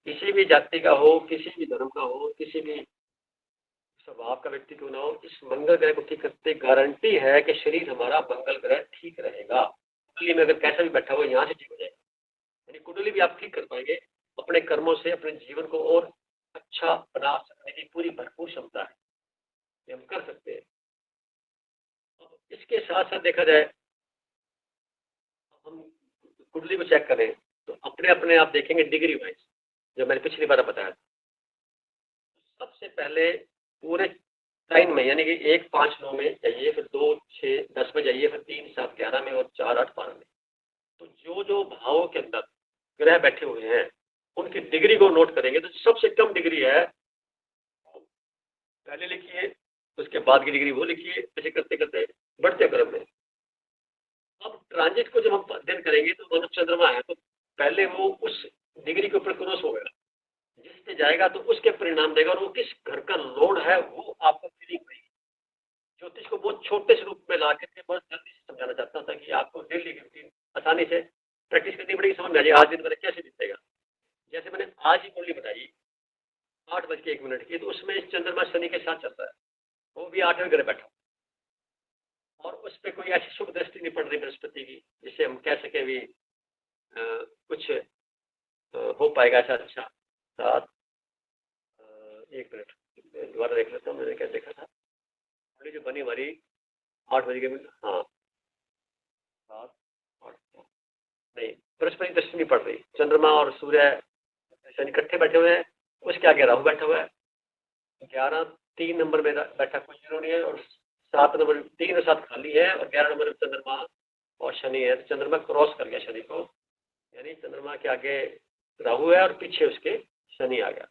किसी भी जाति का हो, किसी भी धर्म का हो, किसी भी स्वभाव का व्यक्ति क्यों ना हो, इस मंगल ग्रह को ठीक करते गारंटी है कि शरीर हमारा मंगल ग्रह ठीक रहेगा। कुंडली में अगर कैसा भी बैठा हुआ यहाँ से ठीक हो जाएगा, यानी कुंडली भी आप ठीक कर पाएंगे, अपने कर्मों से अपने जीवन को और अच्छा बना सकने की पूरी भरपूर क्षमता है, ये हम कर सकते हैं। इसके साथ साथ देखा जाए, हम कुंडली को चेक करें तो अपने अपने आप देखेंगे डिग्री वाइज, जो मैंने पिछली बार बताया था। सबसे पहले पूरे साइन में, यानी कि 1, 5, 9 में जाइए, फिर 2, 6, 10 में जाइए, फिर 3, 7, 11 में और 4, 8, 12 में। तो जो जो भावों के अंदर ग्रह बैठे हुए हैं उनकी डिग्री को नोट करेंगे, तो सबसे कम डिग्री है पहले लिखिए, उसके बाद की डिग्री वो लिखिए, ऐसे करते करते बढ़ते क्रम में। अब ट्रांजिट को जब हम अध्ययन करेंगे तो मानव चंद्रमा है, तो पहले वो उस डिग्री के ऊपर क्रॉस होगा, जिस पे जाएगा तो उसके परिणाम देगा, और वो किस घर का लोड है वो आपको फीलिंग होगी। ज्योतिष को बहुत छोटे से रूप में ला करके बहुत जल्दी से समझाना चाहता था कि आपको डेली की रूटीन आसानी से प्रैक्टिस करनी पड़ेगी, समझ में आ जाए आज दिन मैंने कैसे बीतेगा। जैसे मैंने आज ही कुंडली बताई 8:01 की, तो उसमें चंद्रमा शनि के साथ चल रहा है, वो भी 8वें घर बैठा, और उस पर कोई ऐसी शुभ दृष्टि नहीं पड़ रही बृहस्पति की जिससे हम कह सके भी कुछ हो पाएगा ऐसा। अच्छा, 7, 1 मिनट दोबारा देख लेता हूँ, मैंने क्या देखा था, जो बनी हमारी 8 बजे के, हाँ 7, 8, नहीं बृहस्पति दृष्टि नहीं पड़ रही, चंद्रमा और सूर्य शनि इकट्ठे बैठे हुए हैं, उसके आगे राहु बैठा हुआ है, 11, 3 नंबर में बैठा कोई जीरो नहीं है, और 7 नंबर 3 और 7 खाली है, और 11 नंबर में चंद्रमा और शनि है। तो चंद्रमा क्रॉस कर गया शनि को, यानी चंद्रमा के आगे राहु है और पीछे उसके शनि आ गया।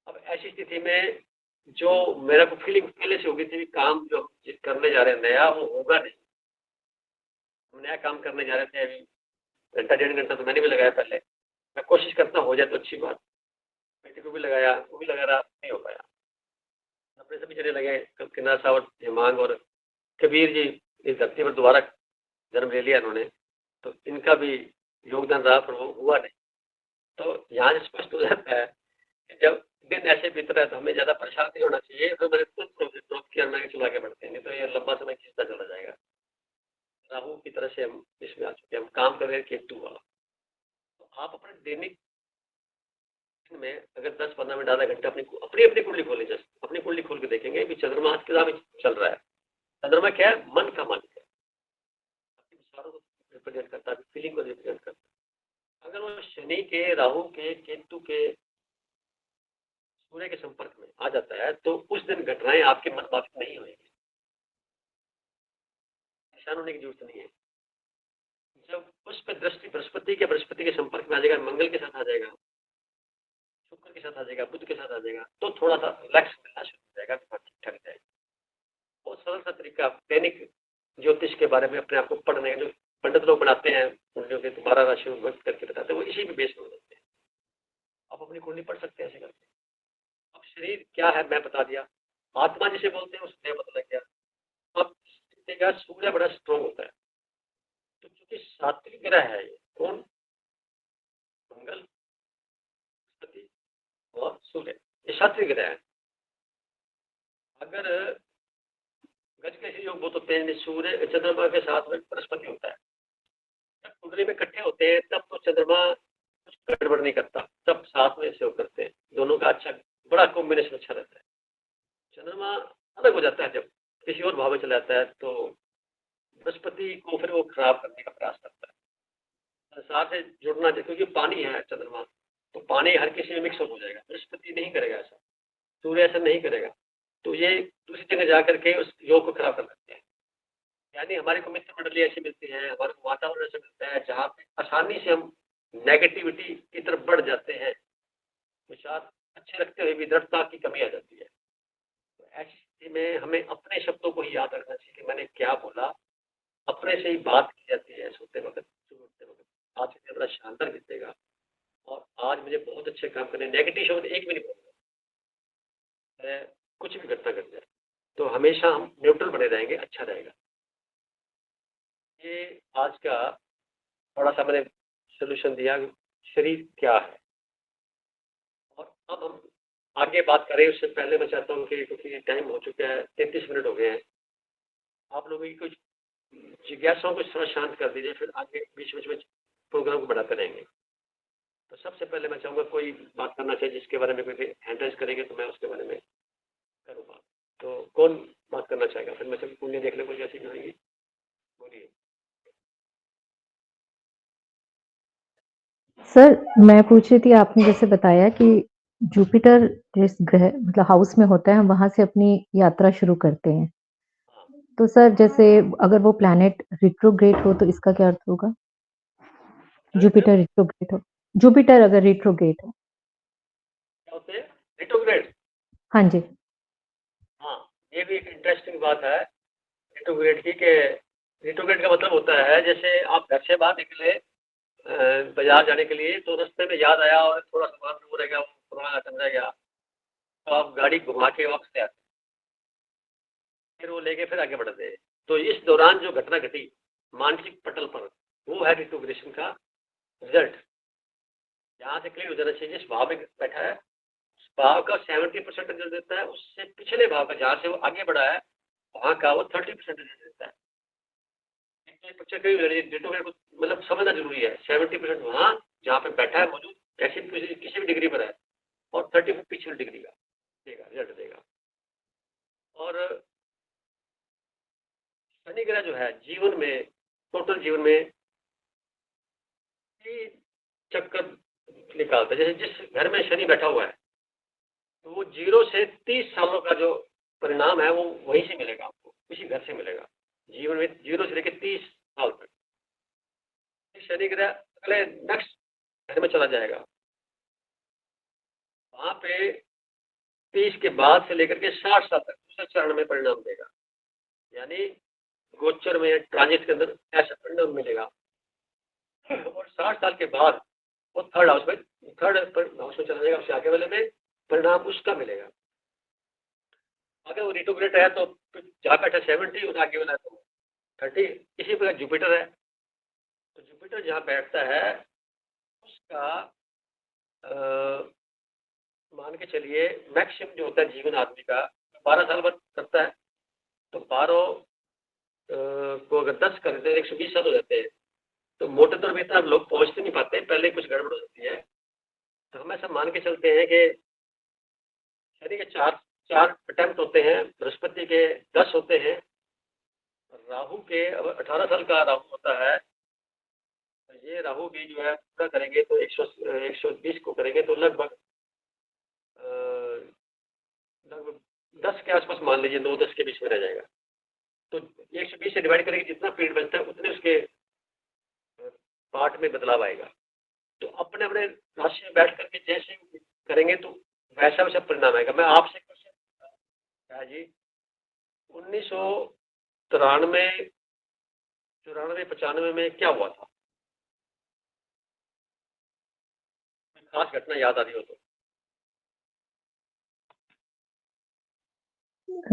अब ऐसी स्थिति में जो मेरा को फीलिंग पहले से होगी थी, काम जो करने जा रहे हैं नया वो होगा नहीं, हम नया काम करने जा रहे थे, अभी घंटा 1.5 घंटा तो मैंने भी लगाया, पहले मैं कोशिश करता हो जाए तो अच्छी बात, बेटे को भी लगाया, वो भी लगा रहा, नहीं हो पाया, अपने सभी जने लगे, किन्नर साहब और हेमांग और कबीर जी इस धरती पर दोबारा जन्म ले लिया इन्होंने, तो इनका भी योगदान रहा, पर वो हुआ नहीं। तो यहाँ से स्पष्ट हो जाता है कि जब दिन ऐसे बीत रहा है तो हमें ज़्यादा परेशान नहीं होना चाहिए, तो मैंने तुरंत प्रोसेस ड्रॉप किया, मैं चला के बढ़ते हैं, नहीं तो ये लंबा समय खींचता चला जाएगा। राहु की तरह से हम इसमें आ चुके हैं, हम काम कर रहे हैं केतु वाला। तो आप अपने दैनिक में अगर 10-15 मिनट आधा घंटा अपनी अपनी कुंडली खोलें, जस्ट अपनी कुंडली खोल के देखेंगे कि चंद्रमा आज कितना चल रहा है। चंद्रमा क्या है? मन का मालिक है, आपके विचारों को रिप्रेजेंट करता है, फीलिंग को रिप्रेजेंट करता है। अगर वो शनि के, राहु के, केतु के, सूर्य के संपर्क में आ जाता है तो उस दिन घटनाएं आपके मन बाधित नहीं होंगी, परेशान होने की जरूरत नहीं है। जब उस पर दृष्टि बृहस्पति के संपर्क में आ जाएगा, मंगल के साथ आ जाएगा, शुक्र के साथ आ जाएगा, बुध के साथ आ जाएगा, तो थोड़ा सा रिलैक्स मिलना शुरू हो जाएगा, ठीक ठाक जाएगा। बहुत सरल सा तरीका दैनिक ज्योतिष के बारे में अपने आप को पढ़ने का, जो पंडित लोग बनाते हैं कुंडलियों के 12 राशि व्यक्त करके बताते हैं, वो इसी पे बेस हो जाते हैं। आप अपनी कुंडली पढ़ सकते हैं ऐसे करके। अब शरीर क्या है मैं बता दिया, आत्मा जिसे बोलते हैं उसने पता लग गया। अब देखिएगा सूर्य बड़ा स्ट्रॉन्ग होता है, तो चूंकि सात्विक ग्रह है ये, कौन? मंगल, बृहस्पति और सूर्य, ये सात्विक ग्रह है। अगर गज के योग बहुत होते हैं, सूर्य चंद्रमा के साथ में बृहस्पति होता है, जब कुंडली में इकट्ठे होते हैं तब तो चंद्रमा कुछ गड़बड़ नहीं करता, तब साथ में सहयोग करते हैं, दोनों का अच्छा बड़ा कॉम्बिनेशन अच्छा रहता है। चंद्रमा अलग हो जाता है जब किसी और भाव में चला जाता है, तो बृहस्पति को फिर वो खराब करने का प्रयास करता है। संसार से जुड़ना चाहिए, क्योंकि पानी है चंद्रमा, तो पानी हर किसी में मिक्स हो जाएगा। बृहस्पति नहीं करेगा ऐसा, सूर्य ऐसा नहीं करेगा, तो ये दूसरी जगह जाकर के उस योग को खराब कर सकते हैं। यानी हमारे को मित्र मंडली ऐसी मिलती है, हमारे को वातावरण ऐसा मिलता है जहाँ पे आसानी से हम नेगेटिविटी की तरफ बढ़ जाते हैं, विचार अच्छे रखते हुए भी दृढ़ता की कमी आ जाती है। तो ऐसी स्थिति में हमें अपने शब्दों को ही याद रखना चाहिए कि मैंने क्या बोला, अपने से ही बात की जाती है सोते वक्त, उठते वक्त। आज के दिन बड़ा शानदार बीतेगा और आज मुझे बहुत अच्छे काम करने, नेगेटिव शब्द एक भी नहीं बोलूंगा, कुछ भी घटना घट जाए तो हमेशा हम न्यूट्रल बने रहेंगे, अच्छा रहेगा। ये आज का थोड़ा सा मैंने सोल्यूशन दिया, शरीर क्या है। और अब हम आगे बात करें उससे पहले मैं चाहता हूँ कि क्योंकि टाइम हो चुका है, 33 मिनट हो गए हैं, आप लोगों की कुछ जिज्ञासाओं को थोड़ा शांत कर दीजिए, फिर आगे बीच बीच में प्रोग्राम को बढ़ाते रहेंगे। तो सबसे पहले मैं चाहूँगा कोई बात करना चाहिए जिसके बारे में कोई हैंड रेज करेंगे तो मैं उसके बारे में करूँगा। तो कौन बात करना चाहेगा? फिर मैं सभी पुण्य देख ले कोई ऐसी कहेंगी, बोलिए। सर मैं पूछ रही थी, आपने जैसे बताया कि जुपिटर जिस ग्रह मतलब हाउस में होता है हम वहां से अपनी यात्रा शुरू करते हैं, तो सर जैसे अगर वो प्लैनेट रिट्रोग्रेड हो तो इसका क्या अर्थ होगा? जुपिटर रिट्रोग्रेड हो, जुपिटर अगर रिट्रोग्रेड हो। क्या होते हैं रिट्रोग्रेड? हाँ जी। हाँ, ये भी एक इंटरेस्टिंग बात है रिट्रोग्रेड की, कि रिट्रोग्रेड का मतलब होता है जैसे आप घर से बाहर निकले बाजार जाने के लिए, तो रास्ते में याद आया और थोड़ा सा बाहर दूर रह गया, वो पुराना आइटम रह गया, तो आप गाड़ी घुमा के वापस ले आते, फिर वो लेके फिर आगे बढ़ते हैं। तो इस दौरान जो घटना घटी मानसिक पटल पर, वो है रिट्रोग्रेशन का रिजल्ट। यहाँ से क्लियर हो जाना चाहिए, जिस भाव में बैठा है उस भाव का 70% रिजल्ट देता है, उससे पिछले भाव का जहाँ से वो आगे बढ़ा है वहाँ का वो 30% रिजल्ट देता है। रिट्रोग्रेड को मतलब समझना जरूरी है। 70% वहाँ जहाँ पे बैठा है मौजूद, ऐसी किसी भी डिग्री पर है, और 30 पिछले डिग्री का देगा, रिजल्ट देगा। और शनि ग्रह जो है जीवन में, टोटल जीवन में चक्कर निकालता है। जैसे जिस घर में शनि बैठा हुआ है तो वो 0 से 30 सालों का जो परिणाम है वो वहीं से मिलेगा, आपको इसी घर से मिलेगा। जीवन में 0 से लेकर 30 साल तक शनि ग्रह अगले नेक्स्ट घर में चला जाएगा, वहां पे 30 के बाद से लेकर के 60 साल तक दूसरे चरण में परिणाम देगा। यानी गोचर में ट्रांजिट के अंदर ऐसा परिणाम मिलेगा। और 60 साल के बाद वो थर्ड हाउस में चला जाएगा, उससे आगे वाले में परिणाम उसका मिलेगा। अगर वो रिट्रोग्रेड है तो जहाँ बैठा 70 और आगे वाला तो 30। इसी प्रकार जुपिटर है, तो जुपिटर जहाँ बैठता है उसका मान के चलिए मैक्सिमम जो होता है जीवन आदमी का 12 साल बाद करता है, तो 12 को अगर 10 कर देते हैं 120 साल हो जाते हैं। तो मोटे तौर पर इतना लोग पहुँचते नहीं पाते, पहले कुछ गड़बड़ हो जाती है। तो हम ऐसा मान के चलते हैं कि शनि के 4 4 अटेम्प्ट होते हैं, बृहस्पति के 10 होते हैं, राहु के अब 18 साल का राहु होता है। ये राहु भी जो है पूरा करेंगे तो 120 को करेंगे तो लगभग 10 के आसपास मान लीजिए, 9-10 के बीच में रह जाएगा। तो 120 से डिवाइड करेंगे, जितना पीरियड बचता है उतने उसके पार्ट में बदलाव आएगा। तो अपने अपने राशि में बैठ करके जैसे करेंगे तो वैसा वैसा परिणाम आएगा। मैं आपसे क्वेश्चन जी, 1993, 94, 95 में क्या हुआ था? खास घटना याद आ रही हो तो।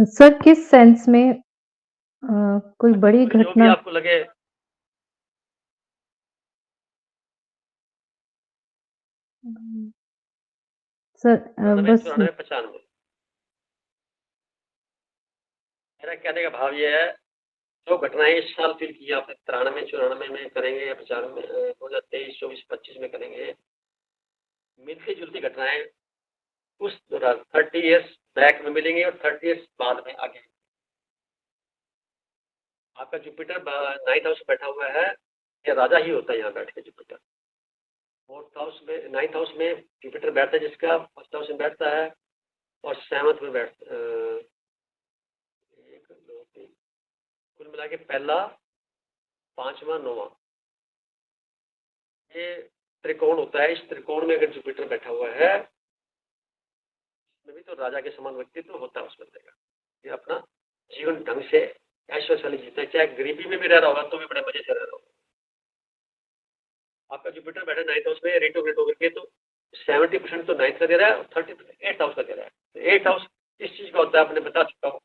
सर किस सेंस में कोई बड़ी जो भी घटना? आपको लगे। सर 94, बस 94, 95। मेरा कहने का भाव ये है, जो घटनाएं इस साल फील की आपने 93, 94 में करेंगे या 95 में, 2023, 24, 25 में करेंगे, मिलती जुलती घटनाएं उस दौरान 30 इयर्स बैक में मिलेंगे और 30 इयर्स बाद में आगे। आपका जुपिटर 9th हाउस बैठा हुआ है, या राजा ही होता है यहाँ बैठ के जुपिटर। 4th हाउस में, 9th हाउस में जुपिटर बैठता है, जिसका 1st हाउस में बैठता है और 7th में बैठता है। 1, 2, 3, कुल मिला के पहला, 5वां, 9वां, ये त्रिकोण होता है। इस त्रिकोण में अगर जुपिटर बैठा हुआ है, भी तो राजा के समान व्यक्तित्व होता है उस बंदे का। ये अपना जीवन ढंग से ऐश्वर्यशाली जीता है, चाहे गरीबी में भी रह रहा होगा तो भी बड़े मजे से रह रहा होगा। आपका जुपिटर बैठा 9th हाउस में रेट्रोग्रेड होकर के, तो 70% तो 9th का दे रहा है और 30% 8th हाउस का दे रहा है। तो 8th हाउस किस चीज का होता है आपने बता चुका हूँ,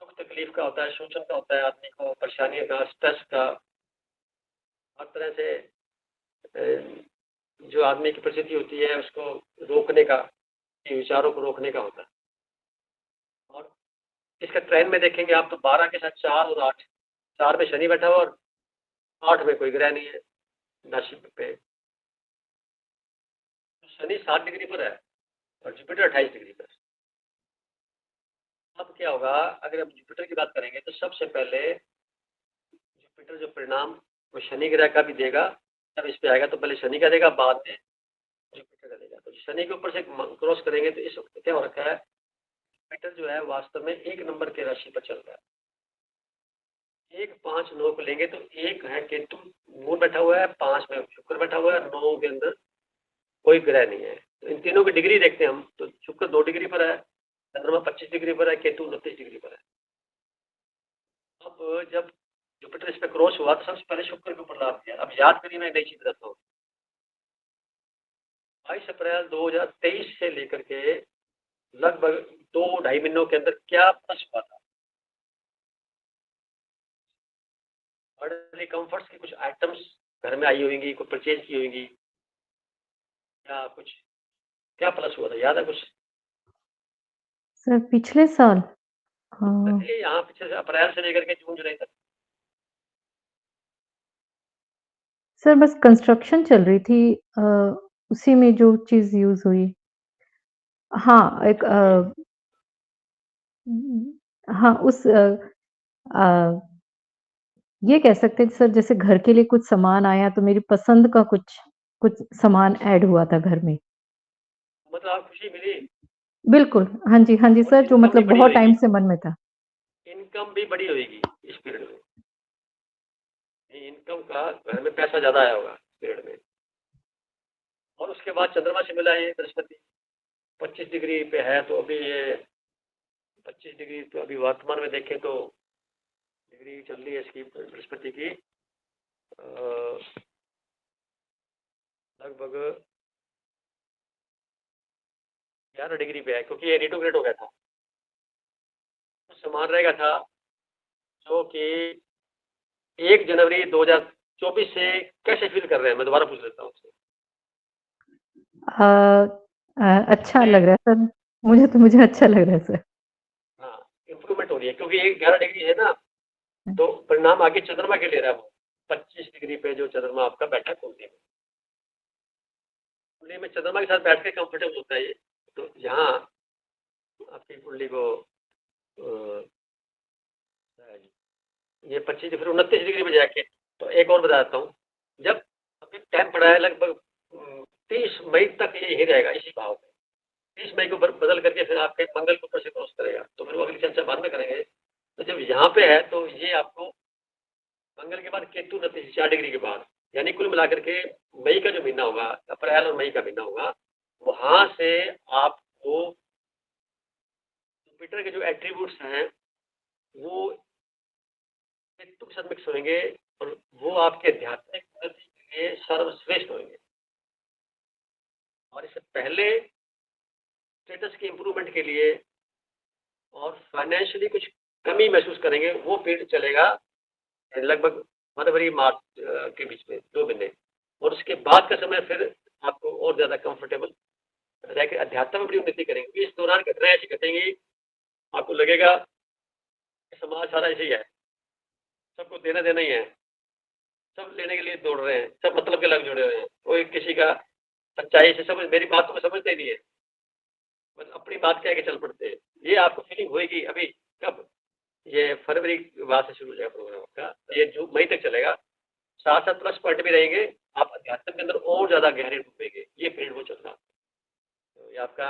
दुख तकलीफ का होता है, शोषण का होता है, आदमी को परेशानियों का, स्ट्रेस का, हर तरह से जो आदमी की परिस्थिति होती है उसको रोकने का, विचारों को रोकने का होता है। और इसका ट्रेंड में देखेंगे आप तो 12 के साथ 4 और 8, 4 में शनि बैठा हुआ और 8 में कोई ग्रह नहीं है राशि पे। तो शनि 7 डिग्री पर है और जुपिटर 28 डिग्री पर। अब क्या होगा, अगर हम जुपिटर की बात करेंगे तो सबसे पहले जुपिटर जो परिणाम वो शनि ग्रह का भी देगा, जब इस पे आएगा तो पहले शनि का देगा, बाद में जुपिटर का देगा। तो शनि के ऊपर से क्रॉस करेंगे तो इस वक्त क्या हो रखा है, जुपिटर जो है वास्तव में 1 नंबर के राशि पर चल रहा है। 1, 5, 9 को लेंगे तो 1 है केतु, मून बैठा हुआ है, 5 में शुक्र बैठा हुआ है, 9 के अंदर कोई ग्रह नहीं है। तो इन तीनों की डिग्री देखते हैं हम, तो शुक्र 2 डिग्री पर है, चंद्रमा 25 डिग्री पर है, केतु 29 डिग्री पर है। अब जब जुपिटर इस पे क्रॉस हुआ तो सबसे पहले शुक्र के ऊपर लाभ किया। अब याद करिए, मैं एक नई चीज बताता हूँ। 22 अप्रैल 2023 से लेकर के लगभग 2-2.5 महीनों के अंदर क्या प्लस हुआ था। बड़े कंफर्ट्स की कुछ आइटम्स घर में आई होंगी, कोई परचेज की होंगी, या कुछ क्या प्लस हुआ था, याद है कुछ? सर पिछले साल यहाँ पिछले अप्रैल से लेकर के जून जुलाई तक। सर बस कंस्ट्रक्शन चल रही थी, उसी में जो चीज यूज हुई। हाँ एक हाँ उस ये कह सकते हैं सर, जैसे घर के लिए कुछ सामान आया तो मेरी पसंद का कुछ कुछ सामान ऐड हुआ था घर में। मतलब आप खुशी मिली, बिल्कुल, हाँ जी और सर, जो इनकम भी मतलब बड़ी बहुत टाइम होगी, से मन में था। इनकम भी बड़ी होगी इस पीरियड में। इनकम का घर में पैसा ज्यादा आया होगा इस पीरियड में। और उसके बाद चंद्रमा से मिला ये बृहस्पति 25 डिग्री पे है, तो अभी ये 25 डिग्री तो अभी वर्तमान में देखें तो डिग्री चल रही है इसकी बृहस्पति की लगभग 11 डिग्री पे है, क्योंकि ये रिट्रोग्रेड हो गया था। तो समान रहेगा था जो कि 1 जनवरी 2024 से कैसे फील कर रहे हैं, मैं दोबारा पूछ लेता हूँ आपसे। अच्छा लग रहा है सर, मुझे अच्छा लग रहा है सर। हाँ, इम्प्रूवमेंट हो रही है, क्योंकि ये 11 डिग्री है ना, तो परिणाम आगे चंद्रमा के ले रहा है वो 25 डिग्री पे, जो चंद्रमा आपका बैठा कुंडली में। कुंडली में चंद्रमा के साथ बैठ के कंफर्टेबल होता है ये। तो यहाँ आपकी कुंडली को ये 25 फिर 29 डिग्री में जाके, तो एक और बता देता हूँ, जब अभी टाइम पड़ा है लगभग 30 मई तक ये यही रहेगा इसी भाव में। 30 मई को बदल करके फिर आपके मंगल को ऊपर से क्रॉस करेगा, तो फिर वो अगली चर्चा बाद में करेंगे। तो जब यहाँ पे है तो ये आपको मंगल के बाद केतु 29 4 डिग्री के बाद, यानी कुल मिलाकर के मई का जो महीना होगा, अप्रैल और मई का महीना होगा, वहां से आपको जुपिटर के जो एट्रीब्यूट्स हैं वो केतु के साथ मिक्स होंगे और वो आपके आध्यात्मिक उन्नति के लिए सर्वश्रेष्ठ होंगे। और इससे पहले स्टेटस के इम्प्रूवमेंट के लिए और फाइनेंशियली कुछ कमी महसूस करेंगे, वो पीरियड चलेगा लगभग फरवरी मार्च के बीच में 2 महीने, और उसके बाद का समय फिर आपको और ज़्यादा कंफर्टेबल रह के अध्यात्म में बड़ी उन्नति करेंगे। इस दौरान घटनाएं ऐसी घटेंगी, आपको लगेगा समाज सारा ऐसे ही है, सबको देना देना ही है, सब लेने के लिए दौड़ रहे हैं, सब मतलब के लग जुड़े हुए हैं, कोई किसी का सच्चाई से समझ, मेरी बात को समझते ही नहीं है, बस अपनी बात कह के चल पड़ते हैं। ये आपको फीलिंग होएगी अभी कब, ये फरवरी बाद से शुरू हो जाएगा प्रोग्राम आपका, ये जून मई तक चलेगा। साथ साथ प्लस पॉइंट भी रहेंगे, आप अध्यात्म के अंदर और ज़्यादा गहरे डूबेंगे, ये पीरियड वो चल रहा है। तो ये आपका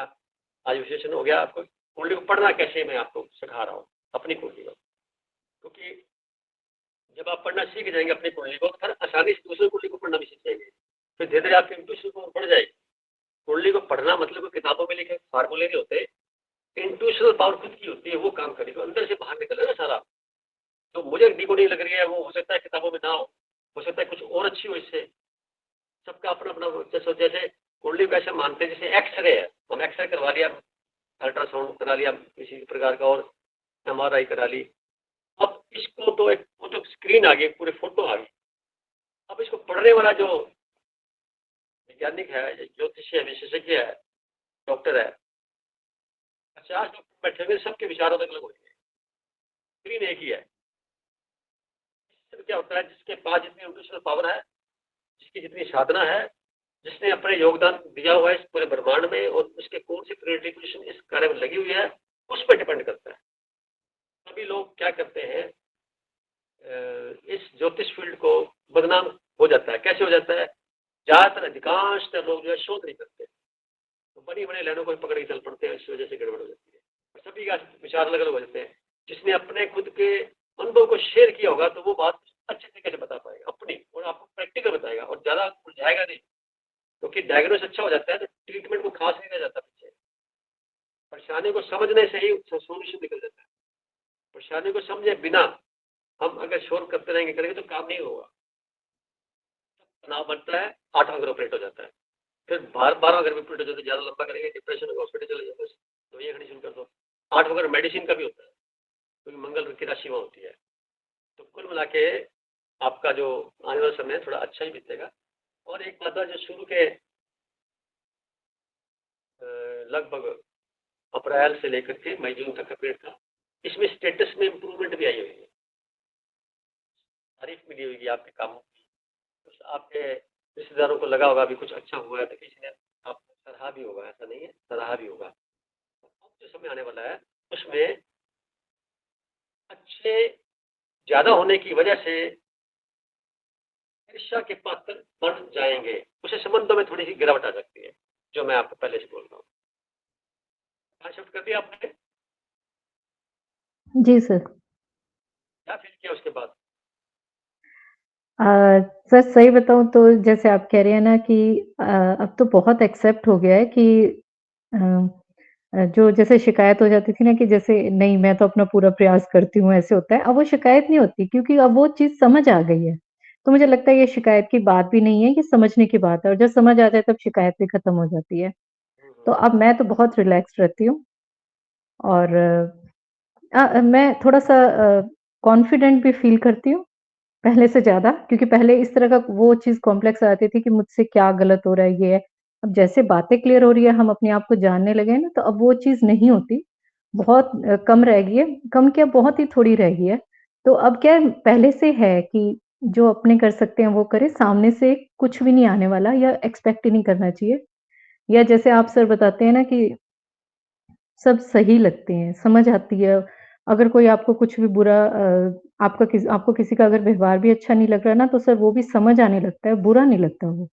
आज विशेषण हो गया। आपको कुंडली को पढ़ना कैसे मैं आपको सिखा रहा हूँ, अपनी कुंडली को, क्योंकि जब आप पढ़ना सीख जाएंगे अपनी कुंडली को, फिर आसानी से दूसरी कुंडली को पढ़ना भी सीख जाएंगे, फिर धीरे धीरे आपकी इंट्यूशन को बढ़ जाएगी। कुंडली को पढ़ना मतलब किताबों में लिखे फार्मूले नहीं होते, इंट्यूशनल पावर खुद की होती है, वो काम करेगी, अंदर से बाहर निकल ना सारा। तो मुझे डिकोडिंग लग रही है, वो हो सकता है किताबों में ना हो सकता है कुछ और अच्छी हो इससे। सबका अपना अपना, जैसे कुंडली को ऐसे मानते हैं जैसे एक्सरे है, हम एक्सरे करवा लिया, अल्ट्रासाउंड करा लिया किसी प्रकार का, और MRI करा ली, अब इसको तो एक वो तो स्क्रीन आ गई, पूरी फोटो आ गई। अब इसको पढ़ने वाला जो वैज्ञानिक है, ज्योतिषी है, विशेषज्ञ है, डॉक्टर है, 50 डॉक्टर बैठे हुए, सबके विचार अलग अलग होंगे, स्क्रीन एक ही है। इससे क्या होता है, जिसके पास जितनी इंट्यूशनल पावर है, जिसकी जितनी साधना है, जिसने अपने योगदान दिया हुआ है इस पूरे ब्रह्मांड में, और उसके कौन सी प्रेडिक्शन इस कार्य में लगी हुई है, उस पर डिपेंड करता है। सभी लोग क्या करते हैं, इस ज्योतिष फील्ड को बदनाम हो जाता है। कैसे हो जाता है, ज्यादातर अधिकांश लोग जो है शोध नहीं करते, तो बड़ी बड़ी लाइनों को पकड़ के चल पड़ते हैं, इस वजह से गड़बड़ हो जाती है। सभी का विचार अलग अलग हो जाते हैं। जिसने अपने खुद के अनुभव को शेयर किया होगा तो वो बात अच्छे तरीके से बता पाएगा अपनी, और आपको प्रैक्टिकल बताएगा, और ज़्यादा उलझाएगा नहीं, क्योंकि डायग्नोस अच्छा हो जाता है तो ट्रीटमेंट को खास नहीं रह जाता पीछे। परेशानी को समझने से ही सोल्यूशन निकल जाता है। परेशानी को समझे बिना हम अगर शोर करते रहेंगे करेंगे तो काम नहीं होगा। तनाव बनता है, 8वां ग्रह ऑपरेट हो जाता है, फिर 12वां ग्रह ऑपरेट हो जाता है, ज़्यादा लंबा करेंगे डिप्रेशन में, हॉस्पिटल चले जाते हैं, तो ये कंडीशन कर दो। 8वां ग्रह मेडिसिन का भी होता है, क्योंकि मंगल की राशि वहाँ होती है। तो कुल मिला के आपका जो आने वाला समय थोड़ा अच्छा ही बीतेगा। और एक बात है, जो शुरू के लगभग अप्रैल से लेकर के मई जून तक का पीरियड था, इसमें स्टेटस में इम्प्रूवमेंट भी आई हुई है, तारीफ मिली हुई आपके कामों की। तो आपके रिश्तेदारों को लगा होगा अभी कुछ अच्छा हुआ है, तो किसी ने आपको सराहा भी होगा, ऐसा नहीं है, सराहा भी होगा। अब जो समय आने वाला है उसमें अच्छे ज़्यादा होने की वजह से ईर्ष्या के पात्र बन जाएंगे, उसे संबंधों में थोड़ी सी गिरावट आ सकती है, जो मैं आपको पहले से बोल रहा हूँ। कहाँ शिफ्ट कर दिया आपने? जी सर। क्या फील किया उसके बाद? सर सही बताऊँ तो जैसे आप कह रहे हैं ना कि अब तो बहुत एक्सेप्ट हो गया है कि जो जैसे शिकायत हो जाती थी ना कि जैसे नहीं मैं तो अपना पूरा प्रयास करती हूँ, ऐसे होता है। अब वो शिकायत नहीं होती क्योंकि अब वो चीज़ समझ आ गई है। तो मुझे लगता है ये शिकायत की बात भी नहीं है, ये समझने की बात है, और जब समझ आ जाए तब शिकायत भी खत्म हो जाती है। तो अब मैं तो बहुत रिलैक्स रहती हूँ, और मैं थोड़ा-सा कॉन्फिडेंट भी फ़ील करती हूँ, पहले से ज़्यादा, क्योंकि पहले इस तरह का वो चीज़ कॉम्प्लेक्स आती थी कि मुझसे क्या गलत हो रहा है, ये है। अब जैसे बातें क्लियर हो रही है, हम अपने आप को जानने लगे हैं ना, तो अब वो चीज़ नहीं होती, बहुत कम रह गई है, कम क्या बहुत ही थोड़ी रह गई है। तो अब क्या है, पहले से है कि जो अपने कर सकते हैं वो करें, सामने से कुछ भी नहीं आने वाला या एक्सपेक्ट ही नहीं करना चाहिए। या जैसे आप सर बताते हैं ना कि सब सही लगते हैं, समझ आती है। अगर कोई आपको कुछ भी बुरा आपको किसी का अगर व्यवहार भी अच्छा नहीं लग रहा ना, तो सर वो भी समझ आने लगता है, बुरा नहीं लगता वो।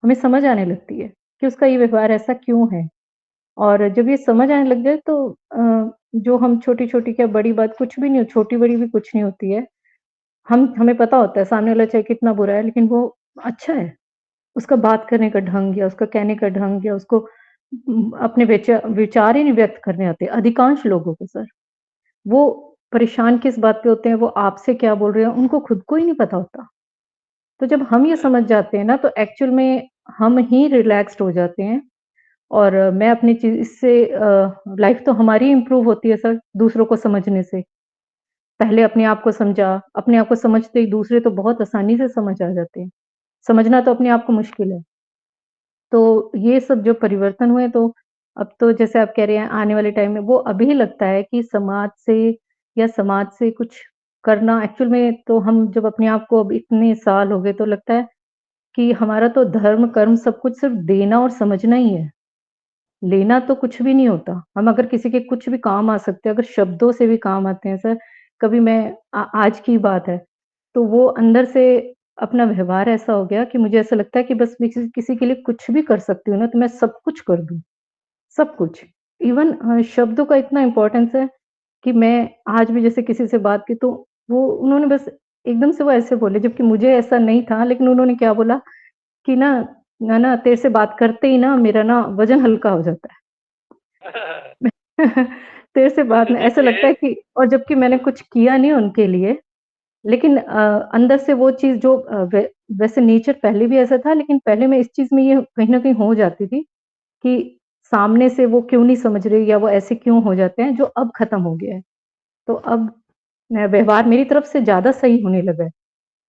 हमें समझ आने लगती है कि उसका ये व्यवहार ऐसा क्यों है। और जब ये समझ आने लग जाए तो जो हम छोटी-छोटी क्या बड़ी बात कुछ भी नहीं हो छोटी-बड़ी भी कुछ नहीं होती है। हमें पता होता है सामने वाला चाहे कितना बुरा है लेकिन वो अच्छा है। उसका बात करने का ढंग या उसका कहने का ढंग या उसको अपने विचार ही नहीं व्यक्त करने आते अधिकांश लोगों को सर। वो परेशान किस बात पे होते हैं, वो आपसे क्या बोल रहे हैं, उनको खुद को ही नहीं पता होता। तो जब हम ये समझ जाते हैं ना तो एक्चुअल में हम ही रिलैक्स्ड हो जाते हैं और मैं अपनी चीज़ इससे लाइफ़ तो हमारी इम्प्रूव होती है सर दूसरों को समझने से। पहले अपने आप को समझा, अपने आप को समझते ही दूसरे तो बहुत आसानी से समझ आ जाते हैं। समझना तो अपने आप को मुश्किल है। तो ये सब जो परिवर्तन हुए तो अब तो जैसे आप कह रहे हैं आने वाले टाइम में वो अभी लगता है कि समाज से कुछ करना एक्चुअल में तो हम जब अपने आप को अब इतने साल हो गए तो लगता है कि हमारा तो धर्म, कर्म सब कुछ सिर्फ़ देना और समझना ही है। लेना तो कुछ भी नहीं होता। हम अगर किसी के कुछ भी काम आ सकते हैं, अगर शब्दों से भी काम आते हैं सर, कभी मैं आज की बात है, तो वो अंदर से अपना व्यवहार ऐसा हो गया कि मुझे ऐसा लगता है कि बस मैं किसी किसी के लिए कुछ भी कर सकती हूँ ना, तो मैं सब कुछ कर दूँ, सब कुछ। इवन शब्दों का इतना इम्पोर्टेंस है कि मैं आज भी जैसे किसी से बात की तो वो उन्होंने बस एकदम से वो ऐसे बोले जबकि मुझे ऐसा नहीं था, लेकिन उन्होंने क्या बोला कि ना ना तेरे से बात करते ही ना मेरा ना वज़न हल्का हो जाता है। देर से बाद तो में ऐसा लगता देखिए है कि और जबकि मैंने कुछ किया नहीं उनके लिए, लेकिन अंदर से वो चीज़ जो वैसे नेचर पहले भी ऐसा था, लेकिन पहले मैं इस चीज़ में ये कहीं न कहीं हो जाती थी कि सामने से वो क्यों नहीं समझ रहे या वो ऐसे क्यों हो जाते हैं, जो अब खत्म हो गया है। तो अब व्यवहार मेरी तरफ से ज़्यादा सही होने लगा है।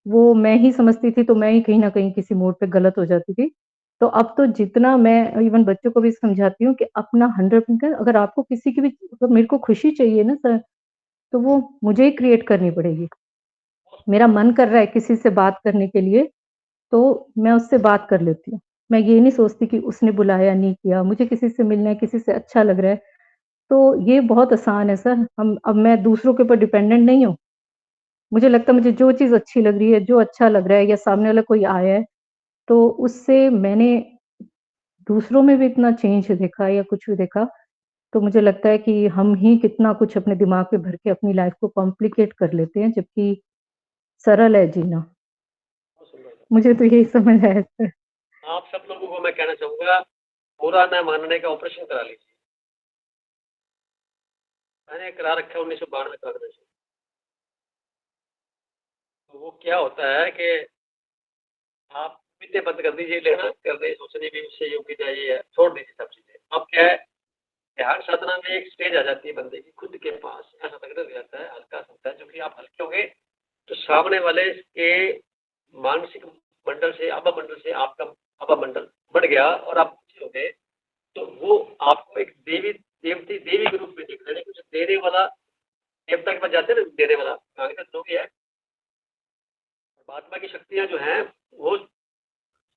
वो मैं ही समझती थी, तो मैं ही कहीं न कहीं किसी मोड़ पे गलत हो जाती थी। तो अब तो जितना मैं इवन बच्चों को भी समझाती हूँ कि अपना 100% अगर आपको किसी की भी अगर मेरे को खुशी चाहिए ना सर, तो वो मुझे ही क्रिएट करनी पड़ेगी। मेरा मन कर रहा है किसी से बात करने के लिए, तो मैं उससे बात कर लेती हूँ। मैं ये नहीं सोचती कि उसने बुलाया, नहीं किया, मुझे किसी से मिलना है, किसी से अच्छा लग रहा है, तो ये बहुत आसान है सर। हम अब मैं दूसरों के ऊपर डिपेंडेंट नहीं हूँ। मुझे लगता है मुझे जो चीज़ अच्छी लग रही है, जो अच्छा लग रहा है या सामने वाला कोई आया है तो उससे मैंने दूसरों में भी इतना चेंज देखा या कुछ भी देखा, तो मुझे लगता है कि हम ही कितना कुछ अपने दिमाग पे भर के अपनी लाइफ़ को कॉम्प्लिकेट कर लेते हैं, जबकि सरल है जीना। बहुत सुंदर था। मुझे तो यही समझ आया सर। आप सब लोगों को मैं कहना चाहूँगा, बुरा न मानने का ऑपरेशन करा लीजिए। मैंने करा रखा है 1992 का ऑपरेशन। तो वो क्या होता है कि आप पीते बंद कर दीजिए, लेना कर दे सोचने भी उससे योग की चाहिए, छोड़ दीजिए सब चीज़ें। अब क्या है, ध्यान साधना में एक स्टेज आ जाती है बंदे की खुद के पास, ऐसा लगने लग जाता है, हल्का सा होता है, जो कि आप हल्के होंगे, तो सामने वाले के मानसिक मंडल से, अबा मंडल से आपका अबा मंडल बढ़ गया और आप ऊँचे हो गए, तो वो आपको एक देवी के रूप में देख रहे हैं, कुछ देने वाला देवता के पास जाते हैं ना, देने वाला, माँगने तो भी है। परमात्मा की शक्तियाँ जो हैं, वो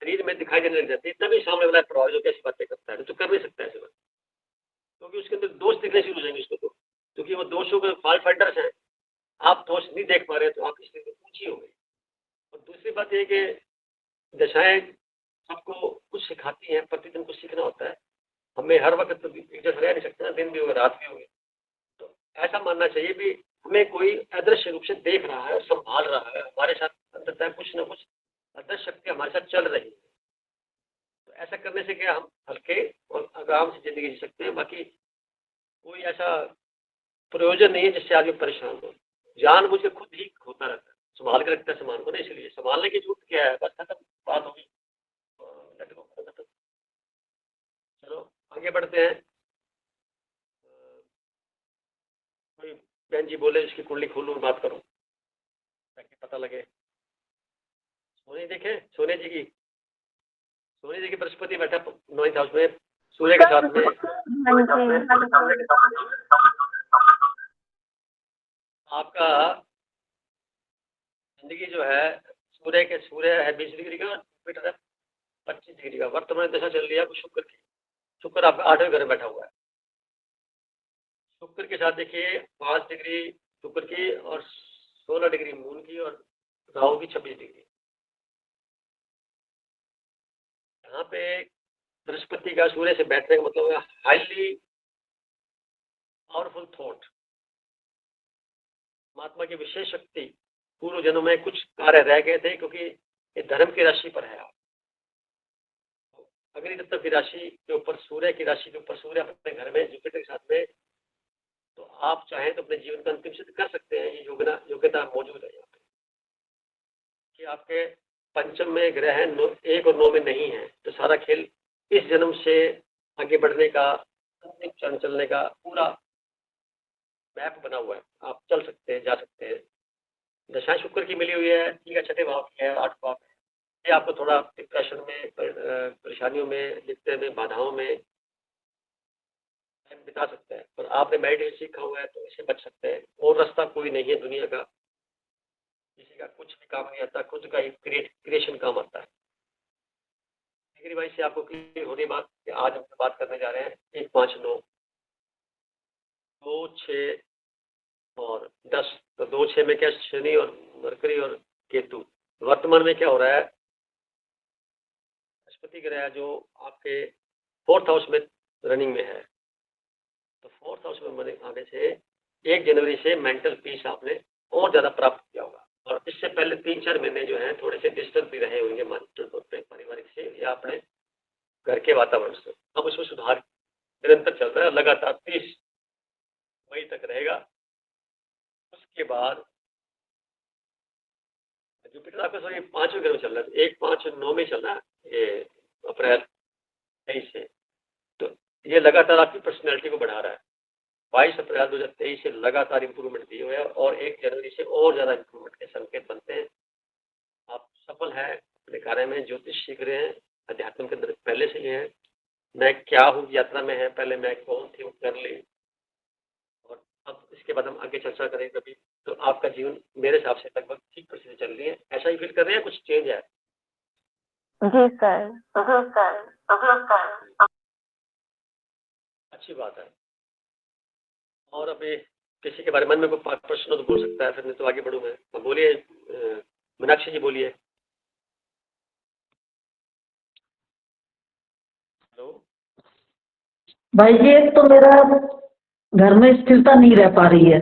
शरीर में दिखाई देने लग जाती है, तभी सामने वाला प्रभावित होकर ऐसी बातें करता है, तो कर नहीं सकता ऐसे बात। क्योंकि उसके अंदर दोष दिखने शुरू हो जाएंगे उसको तो, क्योंकि वो दोषों के फॉल्ट फाइंडर्स हैं। आप दोष नहीं देख पा रहे तो आप इसलिए तो ऊँची हो गई। और दूसरी बात ये है कि दशाएँ सबको कुछ सिखाती हैं, प्रतिदिन कुछ सीखना होता है। हमें हर वक़्त तो एक जैसा रह नहीं सकते ना, दिन भी होगा, रात भी होगी। तो ऐसा मानना चाहिए कि हमें कोई अदृश्य रूप से देख रहा है, संभाल रहा है, हमारे साथ अंततः कुछ न कुछ अदृश्य शक्ति हमारे साथ चल रही है। तो ऐसा करने से क्या हम हल्के और आराम से ज़िंदगी जी सकते हैं। बाकी कोई ऐसा प्रयोजन नहीं है जिससे आदमी परेशान हो। जानबूझ के खुद ही होता रहता है, संभाल के रखता है सामान को ना, इसलिए संभालने की ज़रूरत क्या है, बस खत्म, बात होगी। लेट गो, खत्म। चलो आगे बढ़ते हैं। कोई बहन जी बोले इसकी कुंडली खोलो और बात करो ताकि पता लगे। सोनी देखे, सोनी जी की बृहस्पति बैठा 9th हाउस में सूर्य के साथ में। हाँ जी। आपका जिंदगी जो है, सूर्य है 20 डिग्री का, जुपिटर है 25 डिग्री का। वर्तमान दशा चल रही है आपको शुक्र की। शुक्र आपका 8वें घर में बैठा हुआ है। शुक्र के साथ देखिए 5 डिग्री शुक्र की और 16 डिग्री मून की और राहु की 26 डिग्री। यहाँ पे बृहस्पति का सूर्य से बैठने का मतलब है हाईली पावरफुल थॉट, महात्मा की विशेष शक्ति। पूर्व जन्म में कुछ कार्य रह गए थे क्योंकि ये धर्म की राशि पर है। आप अग्नि तत्व की राशि के ऊपर सूर्य की राशि के ऊपर सूर्य अपने घर में जुपिटर के साथ में, तो आप चाहें तो अपने जीवन का अंतिम सिद्ध कर सकते हैं। ये योग्यता मौजूद है यहाँ पे कि आपके पंचम में ग्रह 1 और 9 में नहीं है, तो सारा खेल इस जन्म से आगे बढ़ने का, अंतिम चरण चलने का पूरा मैप बना हुआ है। आप चल सकते हैं, जा सकते हैं। दशा शुक्र की मिली हुई है, ठीक है, 6ठे भाव की है, 8 भाव है। ये आपको थोड़ा डिप्रेशन में, परेशानियों में, लिखते में, बाधाओं में टाइम बिता सकते हैं। पर आपने मेडिटेशन सीखा हुआ है तो इससे बच सकते हैं। और रास्ता कोई नहीं है दुनिया का, किसी का कुछ भी काम नहीं आता, खुद का ही क्रिएशन काम आता है। लेकिन भाई से आपको क्लियर हो रही बात कि आज हम बात करने जा रहे हैं 1, 5, 9, 2, 6 और 10। तो 2, 6 में क्या शनि और मरकरी और केतु। वर्तमान में क्या हो रहा है, बृहस्पति ग्रह जो आपके 4th हाउस में रनिंग में है, तो 4th हाउस में आने से 1 जनवरी से मेंटल पीस आपने और ज़्यादा प्राप्त किया होगा। और इससे पहले 3-4 महीने जो हैं थोड़े से डिस्टर्ब भी रहे होंगे मानसिक तौर पर, पारिवारिक से या अपने घर के वातावरण से। अब उसमें सुधार निरंतर चल रहा है, लगातार 30 मई तक रहेगा। उसके बाद जुपिटर आपका सॉरी 5वें घर में चल रहा है, 1, 5, 9 में चल रहा है ये अप्रैल 23 से। तो ये लगातार आपकी पर्सनैलिटी को बढ़ा रहा है। 22 अप्रैल 2023 से लगातार इंप्रूवमेंट दिए हुए हैं और 1 जनवरी से और ज़्यादा इंप्रूवमेंट के संकेत बनते हैं। आप सफल हैं अपने कार्य में, ज्योतिष सीख रहे हैं, अध्यात्म के अंदर पहले से ही है। मैं क्या हूँ यात्रा में है, पहले मैं कौन थी वो कर ली, और अब इसके बाद हम आगे चर्चा करें कभी। तो आपका जीवन मेरे हिसाब से लगभग ठीक परिस्थिति चल रही है। ऐसा ही फील कर रहे हैं, कुछ चेंज है? जी सर। अच्छी बात है। और अभी किसी के बारे में मन में कोई प्रश्न हो तो बोल सकता है, फिर नहीं तो आगे बढ़ूँ मैं। तो बोलिए मीनाक्षी जी, बोलिए। हेलो भाई जी, एक तो मेरा घर में स्थिरता नहीं रह पा रही है।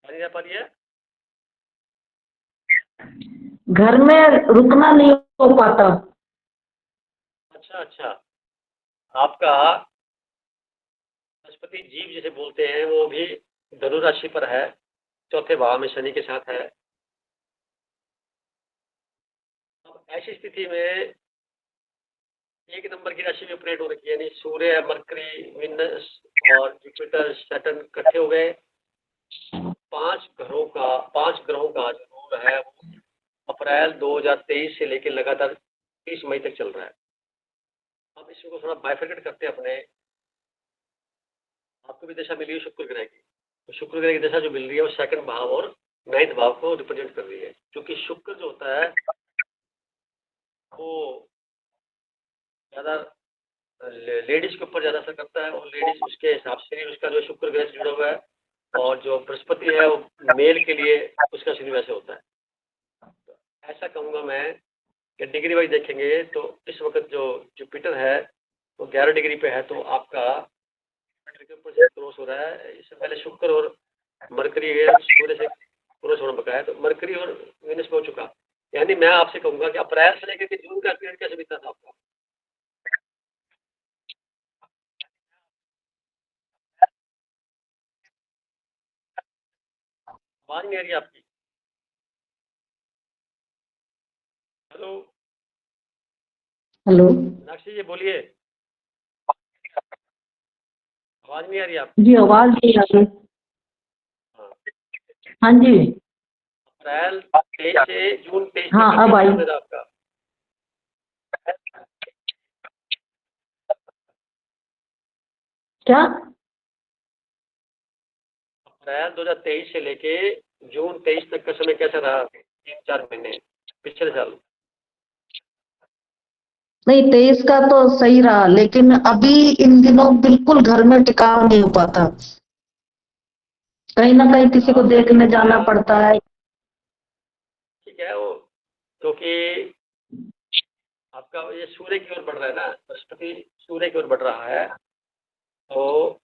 नहीं रह पा रही है? घर में रुकना नहीं हो पाता। अच्छा, आपका बृहस्पति जीव जिसे बोलते हैं वो भी धनु राशि पर है, 4थे भाव में शनि के साथ है। अब ऐसी स्थिति में 1 नंबर की राशि में ऑपरेट हो रखी है, यानी सूर्य, मरकरी, विनस और जुपिटर, सैटर्न इकट्ठे हो गए। 5 ग्रहों का जो रूल है वो अप्रैल 2023 से लेकर लगातार 30 मई तक चल रहा है। अब इसको थोड़ा बाइफरकेट करते हैं अपने। आपको भी दशा मिली है शुक्र ग्रह की, तो शुक्र ग्रह की दशा जो मिल रही है वो 2nd भाव और 9th भाव को रिप्रेजेंट कर रही है। क्योंकि शुक्र जो होता है वो ज़्यादा लेडीज के ऊपर ज़्यादा असर करता है, और लेडीज उसके हिसाब से उसका जो शुक्र ग्रह से जुड़ा हुआ है। और जो बृहस्पति है वो मेल के लिए उसका शनि वैसे होता है। तो ऐसा कहूँगा मैं कि डिग्री वाइज देखेंगे तो इस वक्त जो जुपिटर है वो 11 डिग्री पे है, तो आपका के ऊपर से क्रॉस हो रहा है। इससे पहले शुक्र और मरकरी सूर्य से क्रॉस होना बका है, तो मरकरी और वीनस पे हो चुका। यानी मैं आपसे कहूँगा कि अप्रैल से लेकर के जून का पीरियड कैसे बीता था आपका? आवाज नहीं आ रही आपकी। हेलो हेलो मीनाक्षी जी, बोलिए। आवाज नहीं आ रही आपकी। जी, आवाज नहीं आ रही। हाँ, हाँ जी। अप्रैल 23 से जून 23 हाँ, तक अब आई। का आपका क्या? अप्रैल 2023 से लेके जून 23 तक का समय कैसा रहा? 3-4 महीने पिछले साल। नहीं 23 का तो सही रहा, लेकिन अभी इन दिनों बिल्कुल घर में टिकाव नहीं हो पाता, कहीं ना कहीं किसी को देखने जाना पड़ता है। ठीक है वो, क्योंकि आपका ये सूर्य की ओर बढ़ रहा है ना, बृहस्पति सूर्य की ओर बढ़ रहा है, तो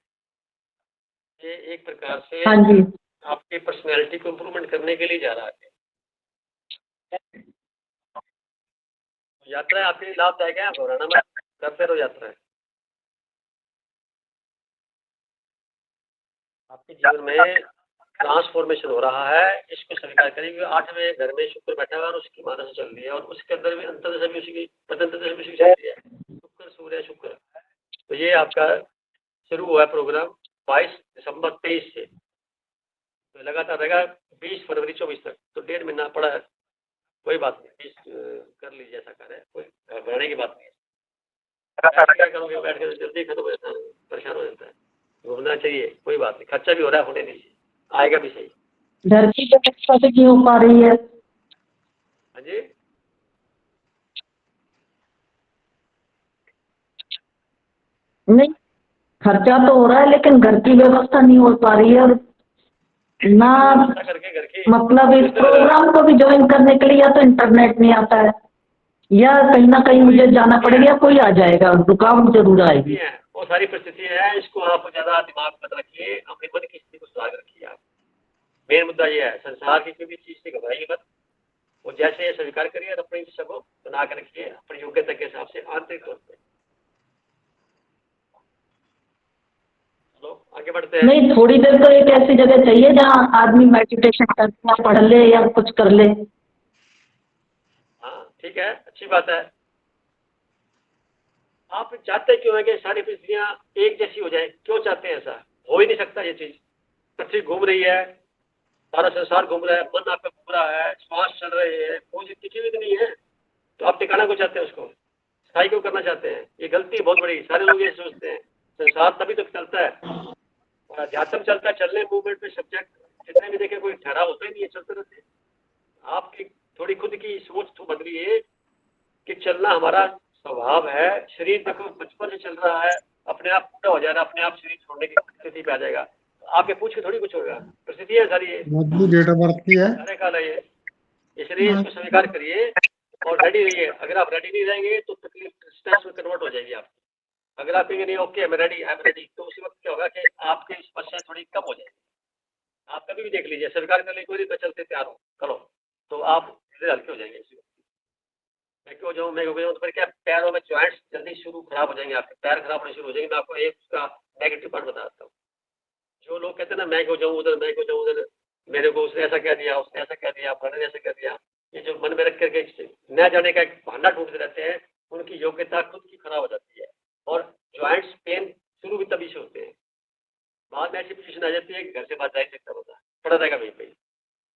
ये एक प्रकार से हाँ जी। आपकी पर्सनैलिटी को इम्प्रूवमेंट करने के लिए जा रहा है। यात्रा आपके लिए लाभदायक है, घबराना मत, करते रहो यात्रा। आपके जीवन में ट्रांसफॉर्मेशन हो रहा है, इसको स्वीकार करिए। 8वें घर में शुक्र बैठा हुआ है और उसकी माता से चल रही है, और उसके अंदर भी अंतर से भी उसी की पतंत्र से भी उसी की चल रही है, शुक्र सूर्य शुक्र। तो ये आपका शुरू हुआ है प्रोग्राम 22 दिसंबर 23 से, तो लगातार रहेगा 20 फरवरी 24 तक, तो 1.5 महीना पड़ा है। कोई बात नहीं, कर लीजिए, ऐसा कर है, कोई घबराने की बात नहीं है। क्या करोगे, बैठ के जल्दी खत्म हो जाता है, परेशान हो जाता है। घूमना चाहिए, कोई बात नहीं, खर्चा भी हो रहा है, होने दीजिए, आएगा भी सही। घर की व्यवस्था से क्यों हो पा रही है? हाँ जी, नहीं, खर्चा तो हो रहा है लेकिन घर की व्यवस्था नहीं हो पा रही है, और ना व्यवस्था करके घर की मतलब इस प्रोग्राम को भी ज्वाइन करने के लिए या तो इंटरनेट नहीं आता है, या कहीं ना कहीं मुझे जाना पड़ेगा, या कोई आ जाएगा, रुकावट जरूर आएगी। है, वो सारी परिस्थिति है, इसको आप ज्यादा दिमाग मत रखिए, अपने मन की स्थिति को सुधार रखिए। आप मेन मुद्दा ये है, संसार की कोई भी चीज से घबराइए मत, वो जैसे स्वीकार करिए और अपनी इच्छा को बना कर रखिए अपनी योग्यता के हिसाब से आंतरिक तौर पर। चलो आगे बढ़ते हैं। नहीं, थोड़ी देर तो एक ऐसी जगह चाहिए जहाँ आदमी मेडिटेशन करके या पढ़ ले या कुछ कर ले। हाँ ठीक है, अच्छी बात है। आप चाहते क्यों है कि सारी परिस्थितियां एक जैसी हो जाए? क्यों चाहते हैं? ऐसा हो ही नहीं सकता। ये चीज पृथ्वी घूम रही है, सारा संसार घूम रहा है, मन आपका घूम रहा है, श्वास चल रहे हैं, कोई टिकी हुई नहीं है, तो आप टिकाना को चाहते हैं, उसको स्थायी क्यों करना चाहते हैं? ये गलती है बहुत बड़ी, सारे लोग ये सोचते हैं। संसार तभी तक चलता है और अध्यात्म चलता है, चलने मूवमेंट में सब्जेक्ट जितने भी देखे कोई ठहराव होता ही नहीं है, चलते रहते हैं। आपकी थोड़ी खुद की सोच तो बदलिए कि चलना हमारा स्वभाव है। शरीर देखो बचपन से चल रहा है, अपने आप पूरा हो जाएगा, अपने आप शरीर छोड़ने की स्थिति पे आ जाएगा। तो आपके पूछ के थोड़ी कुछ होगा, परिस्थिति है सारी, ये डेट ऑफ बर्थ की है। सारे काल है ये, इसलिए इसको स्वीकार करिए और रेडी रहिए। अगर आप रेडी नहीं रहेंगे तो तकलीफ स्ट्रेस में कन्वर्ट हो जाएगी आपकी। अगर आप कहेंगे नहीं ओके मैं रेडी, आई एम रेडी, तो उसी वक्त क्या होगा कि आपकी समस्या थोड़ी कम हो जाएगी। आप कभी भी देख लीजिए, स्वीकार कर लीजिए, कोई चलते तैयार हो करो, तो आप धीरे हल्के हो जाएंगे। इसी वक्त मैं क्यों जाऊँ तो फिर क्या, पैरों में जॉइंट्स जल्दी शुरू खराब हो जाएंगे, आपके पैर खराब होने शुरू हो जाएंगे। मैं आपको एक उसका नेगेटिव पॉइंट बताता हूँ। जो लोग कहते हैं ना मैं क्यों जाऊँ उधर, मैं क्यों जाऊँ उधर, मेरे को उसने ऐसा कह दिया, उसने ऐसा कह दिया, फलाने ने ऐसा कह दिया, ये जो मन में रख करके न जाने का एक बहाना ढूंढते रहते हैं, उनकी योग्यता खुद की खराब हो जाती है और ज्वाइंट्स पेन शुरू भी तभी से होते हैं। बाद में ऐसी पोजीशन आ जाती है कि घर से बाहर जा ही सकता होता, पड़ा रहेगा वहीं पे।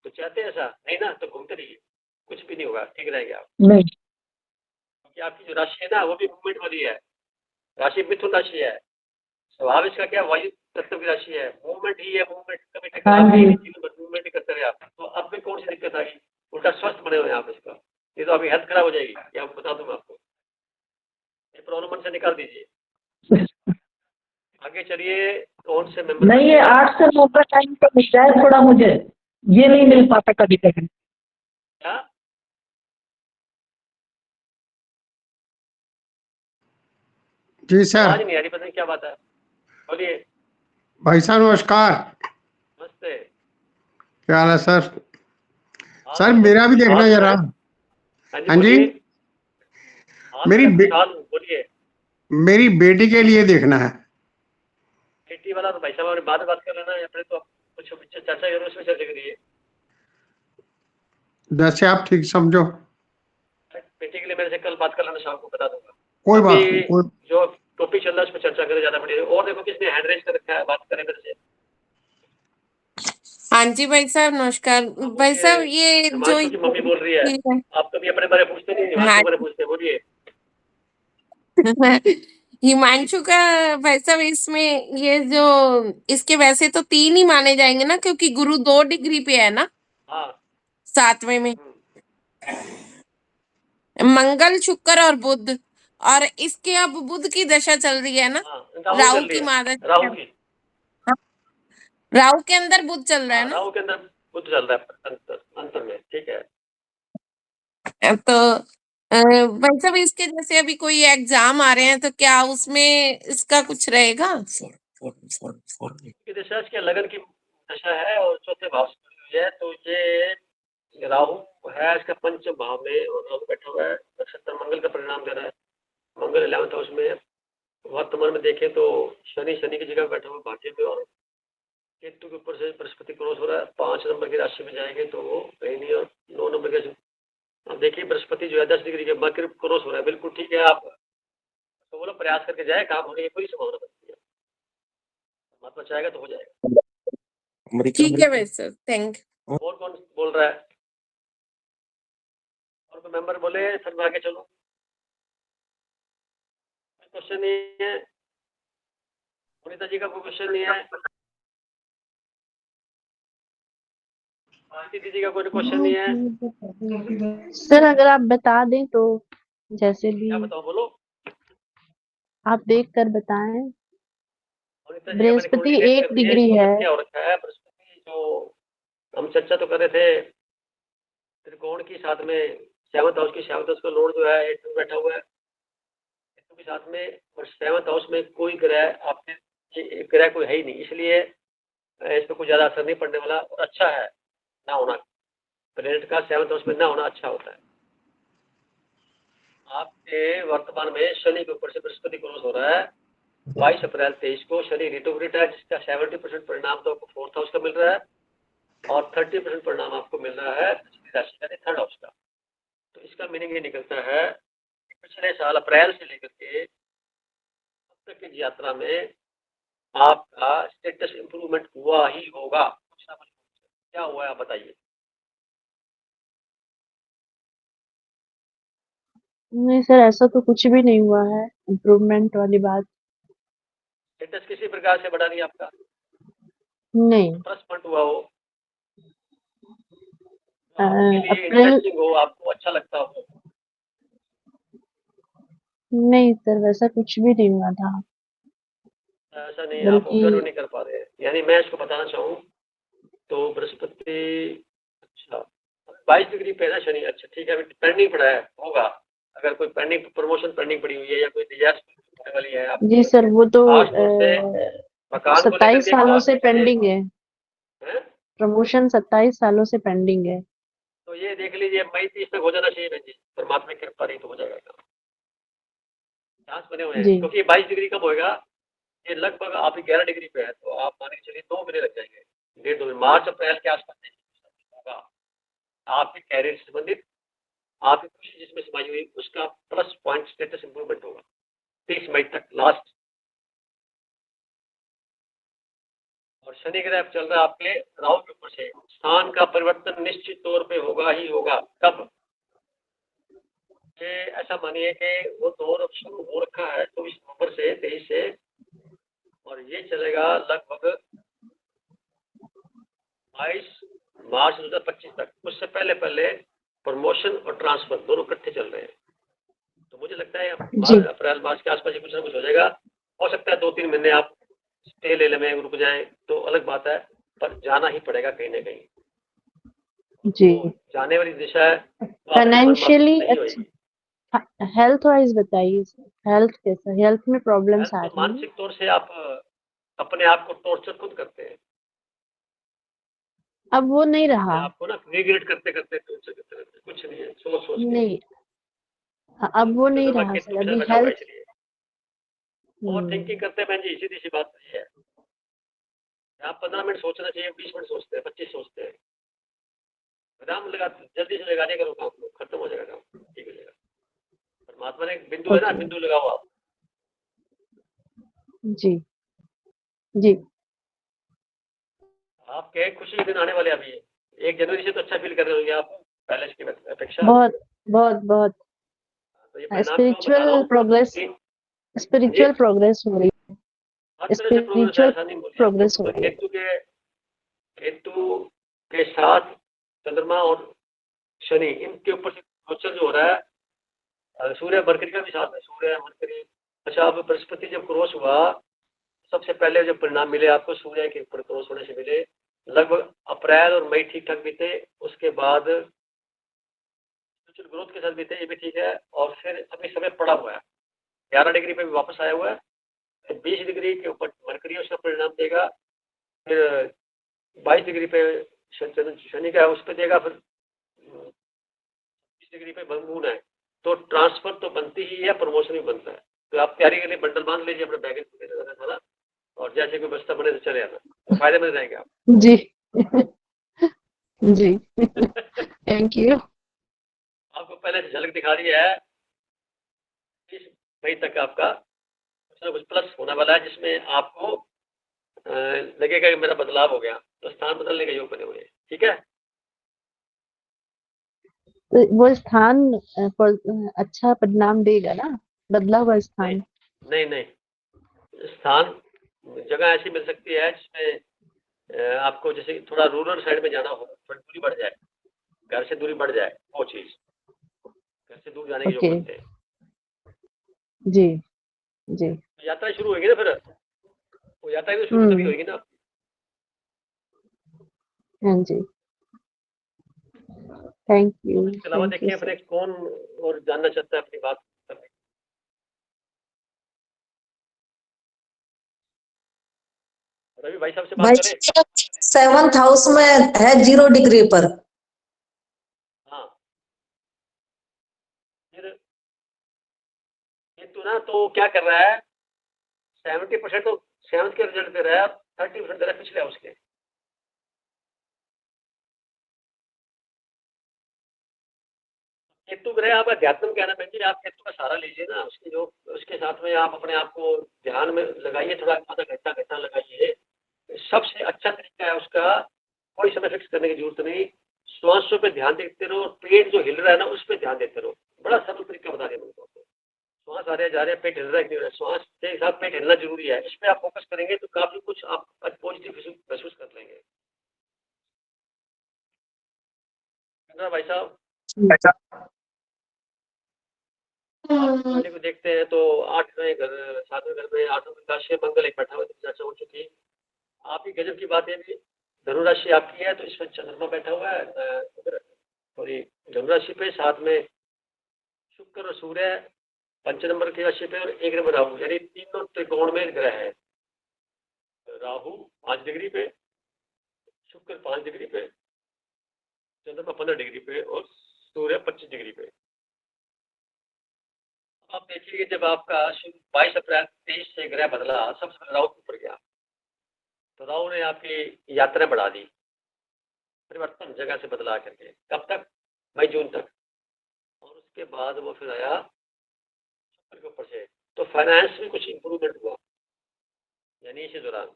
तो चाहते हैं ऐसा नहीं ना, तो घूमते रहिए, कुछ भी नहीं होगा, ठीक रहेंगे आप। नहीं, क्योंकि आपकी जो राशि है ना वो भी मूवमेंट वाली है, राशि मिथुन राशि है, स्वभाव इसका क्या वायु तत्व की राशि है, मूवमेंट ही है, मूवमेंट कभी टकराव हाँ जी। नहीं, जीवन भर मूवमेंट ही करते रहे आप। तो अब में कौन सी दिक्कत आई? उल्टा स्वस्थ बने हुए आप इसका, ये तो अभी हेल्थ खराब हो जाएगी, ये आपको बता दूंगा आपको। ये प्रॉब्लम मन से निकाल दीजिए, आगे चलिए। कौन से मेंबर नहीं, ये 8 से 9 का टाइम तो मिल जाए थोड़ा मुझे, ये नहीं मिल पाता कभी कभी। क्या? जी सर। आवाज नहीं आ रही, पता नहीं क्या बात है, बोलिए। भाई साहब नमस्कार। नमस्ते। क्या हाल है सर? हाँ, सर मेरा भी देखना हाँ, जरा। हाँ हाँ जी, बोलिए। हाँ, मेरी बोलिए। मेरी बेटी के लिए देखना है। बेटी वाला तो भाई साहब हमने बाद में बात कर लेना है, अपने तो कुछ चर्चा करो, उसमें चर्चा करिए। जैसे आप ठीक समझो। बेटी के लिए मेरे से कल बात कर लेना, शाम को बता दूंगा। कोई बात अभी नहीं, कोई जो टॉपिक चल रहा है उस पर चर्चा करें, ज्यादा बढ़िया। और देखो किसने हैंड रेज कर रखा है, बात करें मेरे से। हाँ जी भाई साहब नमस्कार। भाई साहब ये जो हिमांशु की मम्मी बोल रही है, आप कभी अपने बारे में पूछते नहीं, हिमांशु के बारे में पूछते, बोलिए। हिमांशु का भाई साहब इसमें ये जो इसके वैसे तो 3 ही माने जाएंगे ना, क्योंकि गुरु 2 डिग्री पे है ना। हाँ 7वें में मंगल शुक्र और बुध, और इसके अब बुध की दशा चल रही है ना, हाँ, राहु चल रही की है, महादशा, राहु की, राहु के अंदर बुध चल रहा है ना। राहु के अंदर बुध चल रहा है अंतर में, ठीक है। तो भाई साहब इसके जैसे अभी कोई एग्जाम आ रहे हैं तो क्या उसमें इसका कुछ रहेगा? की दशा इसके लगन की दशा है और चौथे भाव से जुड़ी हुई है, तो ये राहु है इसका पंचम भाव में और राहु बैठा हुआ है नक्षत्र मंगल का परिणाम दे रहा है। मंगल 11th हाउस में, वर्तमान में देखें तो शनि की जगह बैठा हुआ भाग्य में, और केतु के ऊपर से बृहस्पति क्रॉस हो रहा है, 5 नंबर की राशि में जाएंगे तो वो कहीं नहीं, और 9 नंबर के अब देखिए बृहस्पति जो है 10 डिग्री के मकर क्रॉस हो रहा है, बिल्कुल ठीक है। आप तो बोलो प्रयास करके जाए, काम होने की पूरी संभावना बनती है, परमात्मा चाहेगा तो हो जाएगा। ठीक है भाई साहब, थैंक यू। और कौन बोल रहा है? और कोई मेंबर बोले, सर में आगे चलो। क्वेश्चन नहीं है सुनीता जी का, कोई क्वेश्चन नहीं है, भारती दीदी का कोई क्वेश्चन नहीं है। सर अगर आप बता दें तो जैसे भी क्या बताओ, बोलो। आप देख कर बताएं। सुनीता जी का मैंने बृहस्पति कुंडली देख 1 कर दिया, डिग्री इसको है। क्या हो रखा है बृहस्पति, जो हम चर्चा तो कर रहे थे त्रिकोण की, साथ में 7th हाउस की, 7th हाउस का लॉर्ड जो है 8 में बैठा हुआ है के साथ में, और 7th हाउस में कोई ग्रह आपके ग्रह कोई है ही नहीं, इसलिए इस पर कोई ज्यादा असर नहीं पड़ने वाला, और अच्छा है ना होना, प्लेनेट का 7th हाउस में ना होना अच्छा होता है। आपके वर्तमान में शनि के ऊपर से बृहस्पति क्रॉस हो रहा है 22 अप्रैल 23 को, शनि रिट्रोग्रेड है, जिसका 70% परिणाम तो आपको 4th हाउस का मिल रहा है और 30% परिणाम आपको मिल रहा है राशि का 3rd हाउस का। तो इसका मीनिंग ये निकलता है पिछले साल अप्रैल से लेकर के अब तक की यात्रा में आपका स्टेटस इंप्रूवमेंट हुआ ही होगा, कुछ ना कुछ। क्या हुआ है आप बताइए। नहीं सर, ऐसा तो कुछ भी नहीं हुआ है, इम्प्रूवमेंट वाली बात स्टेटस किसी प्रकार से बढ़ा नहीं आपका, नहीं। प्लस पॉइंट हुआ हो, आपके लिए अप्रैल इंटरेस्टिंग हो, आपको अच्छा लगता हो। नहीं सर, वैसा कुछ भी नहीं हुआ था, ऐसा नहीं, आप बल्कि ऑब्जर्व नहीं कर पा रहे हैं। यानी मैं इसको बताना चाहूँ तो बृहस्पति, अच्छा 22 डिग्री पे है ना शनि, अच्छा ठीक है, अभी पेंडिंग पड़ा है, होगा। अगर कोई पेंडिंग प्रमोशन पेंडिंग पड़ी हुई है या कोई डिजास्टर होने वाली है आप, जी सर वो तो खास तौर से मकान को लेकर 27 के, सालों खास से तौर से पेंडिंग है। हैं? प्रमोशन 27 सालों से पेंडिंग है। तो ये देख लीजिए मई 30 तक हो जाना चाहिए बहन जी, परमात्मा की कृपा रही तो हो जाएगा काम, चांस बने हुए हैं। जी क्योंकि 22 डिग्री कब होएगा, ये लगभग आप 11 डिग्री पे है, तो आप मान के चलिए 2 महीने लग जाएंगे, 1.5 महीने, मार्च अप्रैल के आसपास होगा। आपके कैरियर से संबंधित, आपकी खुशी जिसमें समाई हुई, उसका प्लस पॉइंट स्टेटस इंप्रूवमेंट होगा 30 मई तक लास्ट। और शनि ग्रह चल रहा है आपके राहु के ऊपर से, स्थान का परिवर्तन निश्चित तौर पे होगा ही होगा। कब? ये ऐसा मानिए कि वो दौर अब शुरू हो रखा है 24 नवंबर से 23 से, और ये चलेगा लगभग 22 मार्च 2025 तक। उससे पहले प्रमोशन और ट्रांसफर दोनों इकट्ठे चल रहे हैं, तो मुझे लगता है जी अप्रैल मार्च के आसपास कुछ ना कुछ हो जाएगा। हो सकता है 2-3 महीने आप स्टे ले लें, रुक जाएं तो अलग बात है, पर जाना ही पड़ेगा कहीं ना कहीं। जी। तो जाने वाली दिशा है, तो फाइनेंशियली नहीं होगी। हेल्थ वाइज बताइए सर, हेल्थ कैसा, हेल्थ में प्रॉब्लम्स आ तो रही हैं? मानसिक तौर से आप अपने आप को टॉर्चर खुद करते हैं, अब वो नहीं रहा। आपको ना रिग्रेट करते करते टॉर्चर करते कुछ नहीं है, सोच सोच के। नहीं, अब वो नहीं रहा केतु सर, के साथ अभी बैठा हुआ है, हेल्थ। इसलिए ओवर थिंकिंग करते हैं बहन जी, सीधी सी बात ये है। आप 15 मिनट सोचना चाहिए, 20 मिनट सोचते हैं, 25 सोचते हैं। विराम लगा, जल्दी से लगाने का काम, खत्म हो जाएगा काम, ठीक हो जाएगा। परमात्मा ने एक बिंदु है ना, बिंदु लगाओ आप। जी जी। आपके खुशी के दिन आने वाले अभी 1 जनवरी से तो अच्छा फील कर रहे होंगे आप पहले की अपेक्षा। बहुत बहुत बहुत तो ये परिणाम क्यों बता रहा हूँ कि स्पिरिचुअल प्रोग्रेस हो रही हर है, तरह से प्रोग्रेस है, स्पिरिचुअल ऐसा नहीं बोलिए प्रोग्रेस आपको। हो रही है। केतु के साथ चंद्रमा और शनि, इनके ऊपर से गोचर जो हो रहा है सूर्य मरकरी का भी साथ है, सूर्य मरकरी। अच्छा, अब बृहस्पति जब क्रॉस हुआ, सबसे पहले जो परिणाम मिले आपको सूर्य के ऊपर क्रॉस होने से मिले, लगभग अप्रैल और मई ठीक ठाक बीते, उसके बाद ग्रोथ के साथ बीते, ये भी ठीक है। और फिर अभी समय पड़ा हुआ है, 11 डिग्री पे भी वापस आया हुआ है, 20 डिग्री के ऊपर मरकरी उसका परिणाम देगा, फिर 22 डिग्री पे शनि का है उस पर देगा, फिर 20 डिग्री पे मून है। तो ट्रांसफर तो बनती ही है, प्रमोशन भी बनता है। तो आप तैयारी के लिए बंडल बांध लीजिए अपने बैग सारा, और जैसे कोई बस्ता बने तो चले आना, तो फायदे में रहेंगे आप। जी जी थैंक यू। आपको पहले से झलक दिखा रही है, 30 मई तक आपका कुछ ना कुछ प्लस होने वाला है, जिसमें आपको लगेगा कि मेरा बदलाव हो गया, तो स्थान बदलने के योग बने हुए हैं। ठीक है, तो वो स्थान अच्छा परिणाम देगा ना, बदला हुआ स्थान? नहीं नहीं, स्थान जगह ऐसी मिल सकती है जिसमें आपको जैसे थोड़ा रूरल साइड में जाना हो, थोड़ी दूरी बढ़ जाए, घर से दूरी बढ़ जाए, वो चीज घर से दूर जाने के योग ओके। बनते हैं। जी जी तो यात्रा शुरू होगी ना, फिर वो यात्रा भी शुरू तभी होगी ना। हाँ जी, थैंक यू इसके अलावा देखिए अपने कौन और जानना चाहता है अपनी बात करने। रवि भाई साहब से बात करें। 7th हाउस में है 0 डिग्री पर। हाँ, फिर केतु ना तो क्या कर रहा है, 70% तो 7th के रिजल्ट दे रहा है, 30% दे रहा है पिछले हाउस के। केतु ग्रह आपका अध्यात्म कहना चाहिए, आप केतु का सहारा लीजिए ना, उसके जो उसके साथ में आप अपने आप को ध्यान में लगाइए, थोड़ा आधा घंटा घंटा लगाइए। सबसे अच्छा तरीका है उसका, कोई समय फिक्स करने की जरूरत नहीं, श्वासों पे ध्यान देते रहो, पेट जो हिल रहा है ना उस पर ध्यान देते रहो। बड़ा सरल तरीका बता दिया मैंने आपको। श्वास आ रहे जा रहे, पेट हिल रहा है कि नहीं हो रहा है, श्वास के साथ पेट हिलना जरूरी है, इस पर आप फोकस करेंगे तो काफी कुछ आप पॉजिटिव महसूस कर लेंगे। भाई साहब को देखते हैं तो 8वें घर 7वें घर में 8वें घर का मंगल एक बैठा हुआ चर्चा हो चुकी। आपकी गजब की बात है भी, धनु राशि आपकी है तो इसमें चंद्रमा बैठा हुआ है, सॉरी धनु राशि पे, साथ में शुक्र और सूर्य 5 नंबर की राशि पे और 1 नंबर राहु, यानी तीनों त्रिकोण में ग्रह है। राहु 5 डिग्री पे, शुक्र 5 डिग्री पे, चंद्रमा 15 डिग्री पे और सूर्य 25 डिग्री पे। आप देखिए जब आपका 22 अप्रैल 23 से ग्रह बदला, सबसे पहले राहु ऊपर गया, तो राहु ने आपकी यात्रा बढ़ा दी, परिवर्तन जगह से बदला करके। कब तक? मई जून तक। और उसके बाद वो फिर आया शुक्र के ऊपर से, तो फाइनेंस में कुछ इंप्रूवमेंट हुआ, यानी इसी दौरान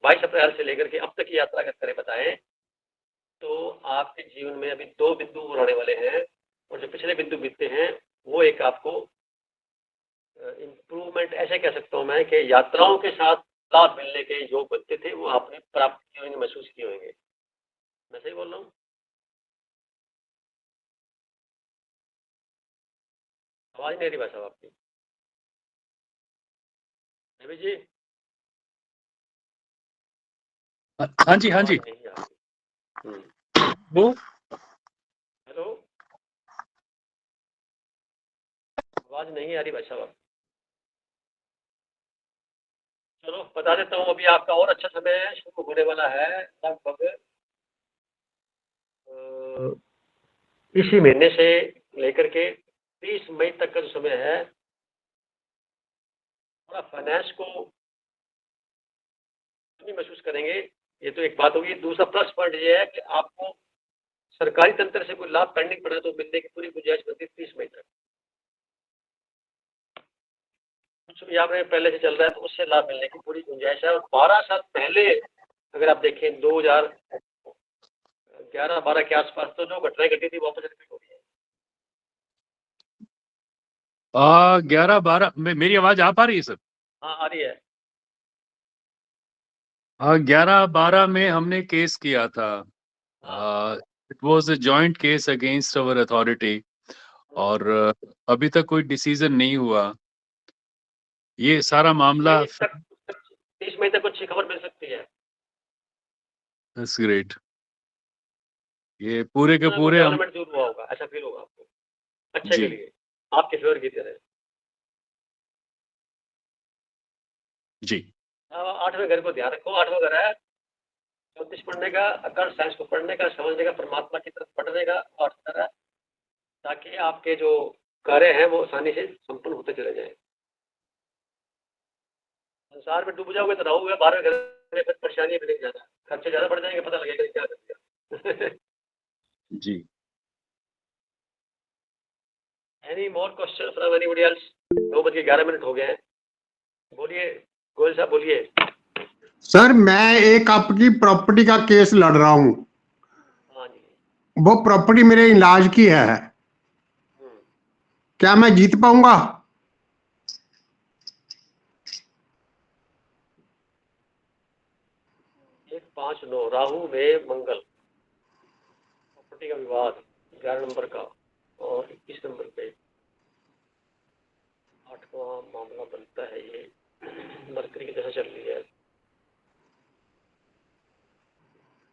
22 अप्रैल से लेकर के अब तक की यात्रा अगर करें बताएं तो आपके जीवन में अभी 2 बिंदु आने वाले हैं, और जो पिछले बिंदु बीतते हैं वो एक आपको इम्प्रूवमेंट ऐसे कह सकता हूँ मैं कि यात्राओं के साथ लाभ मिलने के योग बनते थे, वो आपने प्राप्त किए होंगे, महसूस किए होंगे। मैं सही बोल रहा हूँ? आवाज नहीं आ रही भाई साहब आपकी? रवि जी हाँ जी हाँ जी। नहीं आ रही। वो हेलो, आवाज नहीं आ रही भाई साहब। चलो बता देता हूँ, अभी आपका और अच्छा समय है, शुरू होने वाला है लगभग इसी महीने से लेकर के 30 मई तक का जो समय है, थोड़ा फाइनेंस को नहीं महसूस करेंगे, ये तो एक बात होगी। दूसरा प्लस पॉइंट ये है कि आपको सरकारी तंत्र से कोई लाभ पेंडिंग पड़ा तो मिलने की पूरी गुंजाइश बनती है 30 मई तक। कुछ भी आप पहले से चल रहा है तो उससे लाभ मिलने की पूरी गुंजाइश है। और 12 साल पहले अगर आप देखें 2011-12 के आसपास, तो जो घटनाएं घटी थी वापस रिपीट हो रही है। 11-12 में मेरी आवाज आ पा रही है सर? हाँ आ रही है। 11-12 में हमने केस किया था, it was a joint case against our authority, और अभी तक कोई डिसीजन नहीं हुआ। ये सारा मामला 30 मई तक अच्छी खबर मिल सकती है। That's great. ये पूरे के कोई पूरे हम डेवलपमेंट जरूर हुआ होगा, ऐसा फील होगा आपको, अच्छे जी के लिए, आपके फेवर की तरह। जी 8वें घर को ध्यान रखो, 8वां घर है ज्योतिष पढ़ने का, अकल साइंस को पढ़ने का, समझने का, परमात्मा की तरफ पढ़ने का, और तरह ताकि आपके जो कार्य हैं वो आसानी से संपन्न होते चले जाएं। संसार में डूब जाओगे तो रहोगे, 12वें घर में फिर परेशानी भी नहीं ज्यादा, खर्चे ज्यादा बढ़ जाएंगे, पता लगेगा कि क्या कर दिया। जी। Any more question from anybody else? 9:11 हो गए हैं, बोलिए गोयल साहब, बोलिए। सर मैं एक आपकी प्रॉपर्टी का केस लड़ रहा हूँ। हाँ जी। वो प्रॉपर्टी मेरे इलाज की है, क्या मैं जीत पाऊंगा? 159 राहु में मंगल, प्रॉपर्टी का विवाद 11 नंबर का, और 21 नंबर पे 8वां मामला बनता है। ये मरकरी की दशा चल रही है,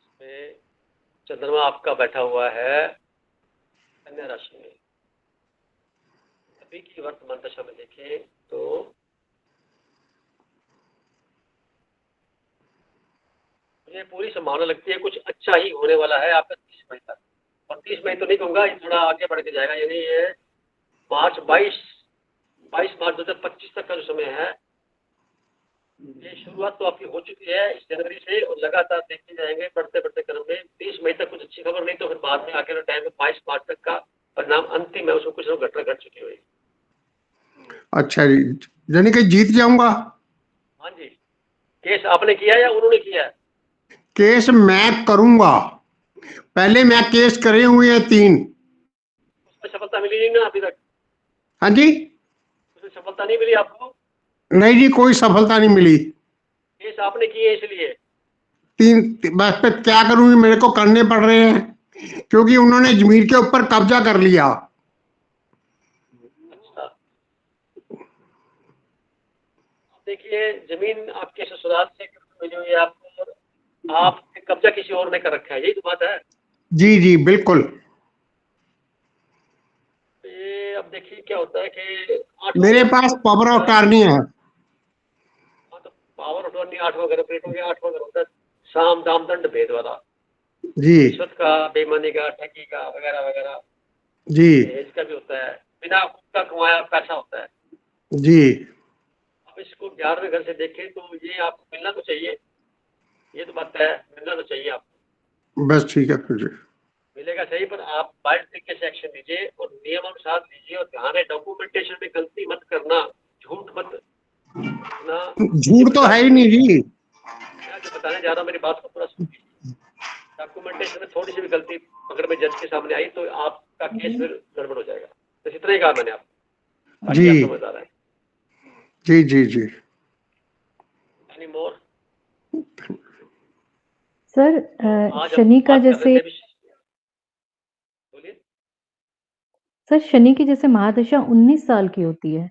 इसमें चंद्रमा आपका बैठा हुआ है कन्या राशि में। अभी की वर्तमान दशा में देखें तो मुझे पूरी संभावना लगती है कुछ अच्छा ही होने वाला है आपका 30 मई तक। और 30 मई तो नहीं कहूँगा, ये थोड़ा आगे बढ़ के जाएगा, यानी ये मार्च 22 मार्च 2025 तक का जो समय है, ये शुरुआत तो आपकी हो चुकी है इस जनवरी से, और लगातार देखते जाएंगे बढ़ते बढ़ते क्रम में। 30 मई तक कुछ अच्छी खबर नहीं तो फिर बाद में आगे टाइम में 22 मार्च तक का परिणाम अंतिम है, उसमें कुछ लोग घटना घट चुकी हुई। अच्छा जी, यानी कि जीत जाऊंगा? हाँ जी। केस आपने किया या उन्होंने किया है? केस मैं करूंगा, पहले मैं केस करे हुए हैं 3। उसमें सफलता मिली नहीं ना अभी तक? हाँ जी, उसमें सफलता नहीं मिली आपको? नहीं जी, कोई सफलता नहीं मिली। केस आपने किए इसलिए? 3 बस पे क्या करूंगी, मेरे को करने पड़ रहे हैं क्योंकि उन्होंने जमीन के ऊपर कब्जा कर लिया। अच्छा, देखिए जमीन आपके ससुराल से मिली हुई है आपको, और आपने कब्जा किसी और ने कर रखा है, यही तो बात है। जी जी बिल्कुल। ये अब देखिए क्या होता है कि मेरे पास पावर ऑफ अटॉर्नी है। हाँ, तो पावर ऑफ अटॉर्नी 8वां घर ऑपरेट हो गया। 8वां घर होता है साम दाम दंड भेद वाला, जी रिश्वत का, बेईमानी का, ठगी का, वगैरह वगैरह, जी दहेज का भी होता है, बिना खुद का कमाया पैसा होता है। जी। अब इसको 11वें घर से देखें तो ये आपको मिलना तो चाहिए, ये तो बात है, मिलना तो चाहिए आपको। बस ठीक है फिर जी। मिलेगा सही, पर आप बाइट तरीके से एक्शन लीजिए और नियमानुसार लीजिए, और ध्यान है डॉक्यूमेंटेशन में गलती मत करना, झूठ मत ना। झूठ तो है ही नहीं जी। मैं जो बताने जा रहा हूँ मेरी बात को पूरा सुनिए। डॉक्यूमेंटेशन में थोड़ी सी भी गलती पकड़ में जज के सामने आई तो आपका केस फिर गड़बड़ हो जाएगा। तो इतना ही कहा मैंने आपको, जी बाकी आप समझदार है। जी जी जी। एनी मोर? सर आज शनि हम का बात कर जैसे रहे थे बोलिए। सर शनि की जैसे महादशा 19 साल की होती है,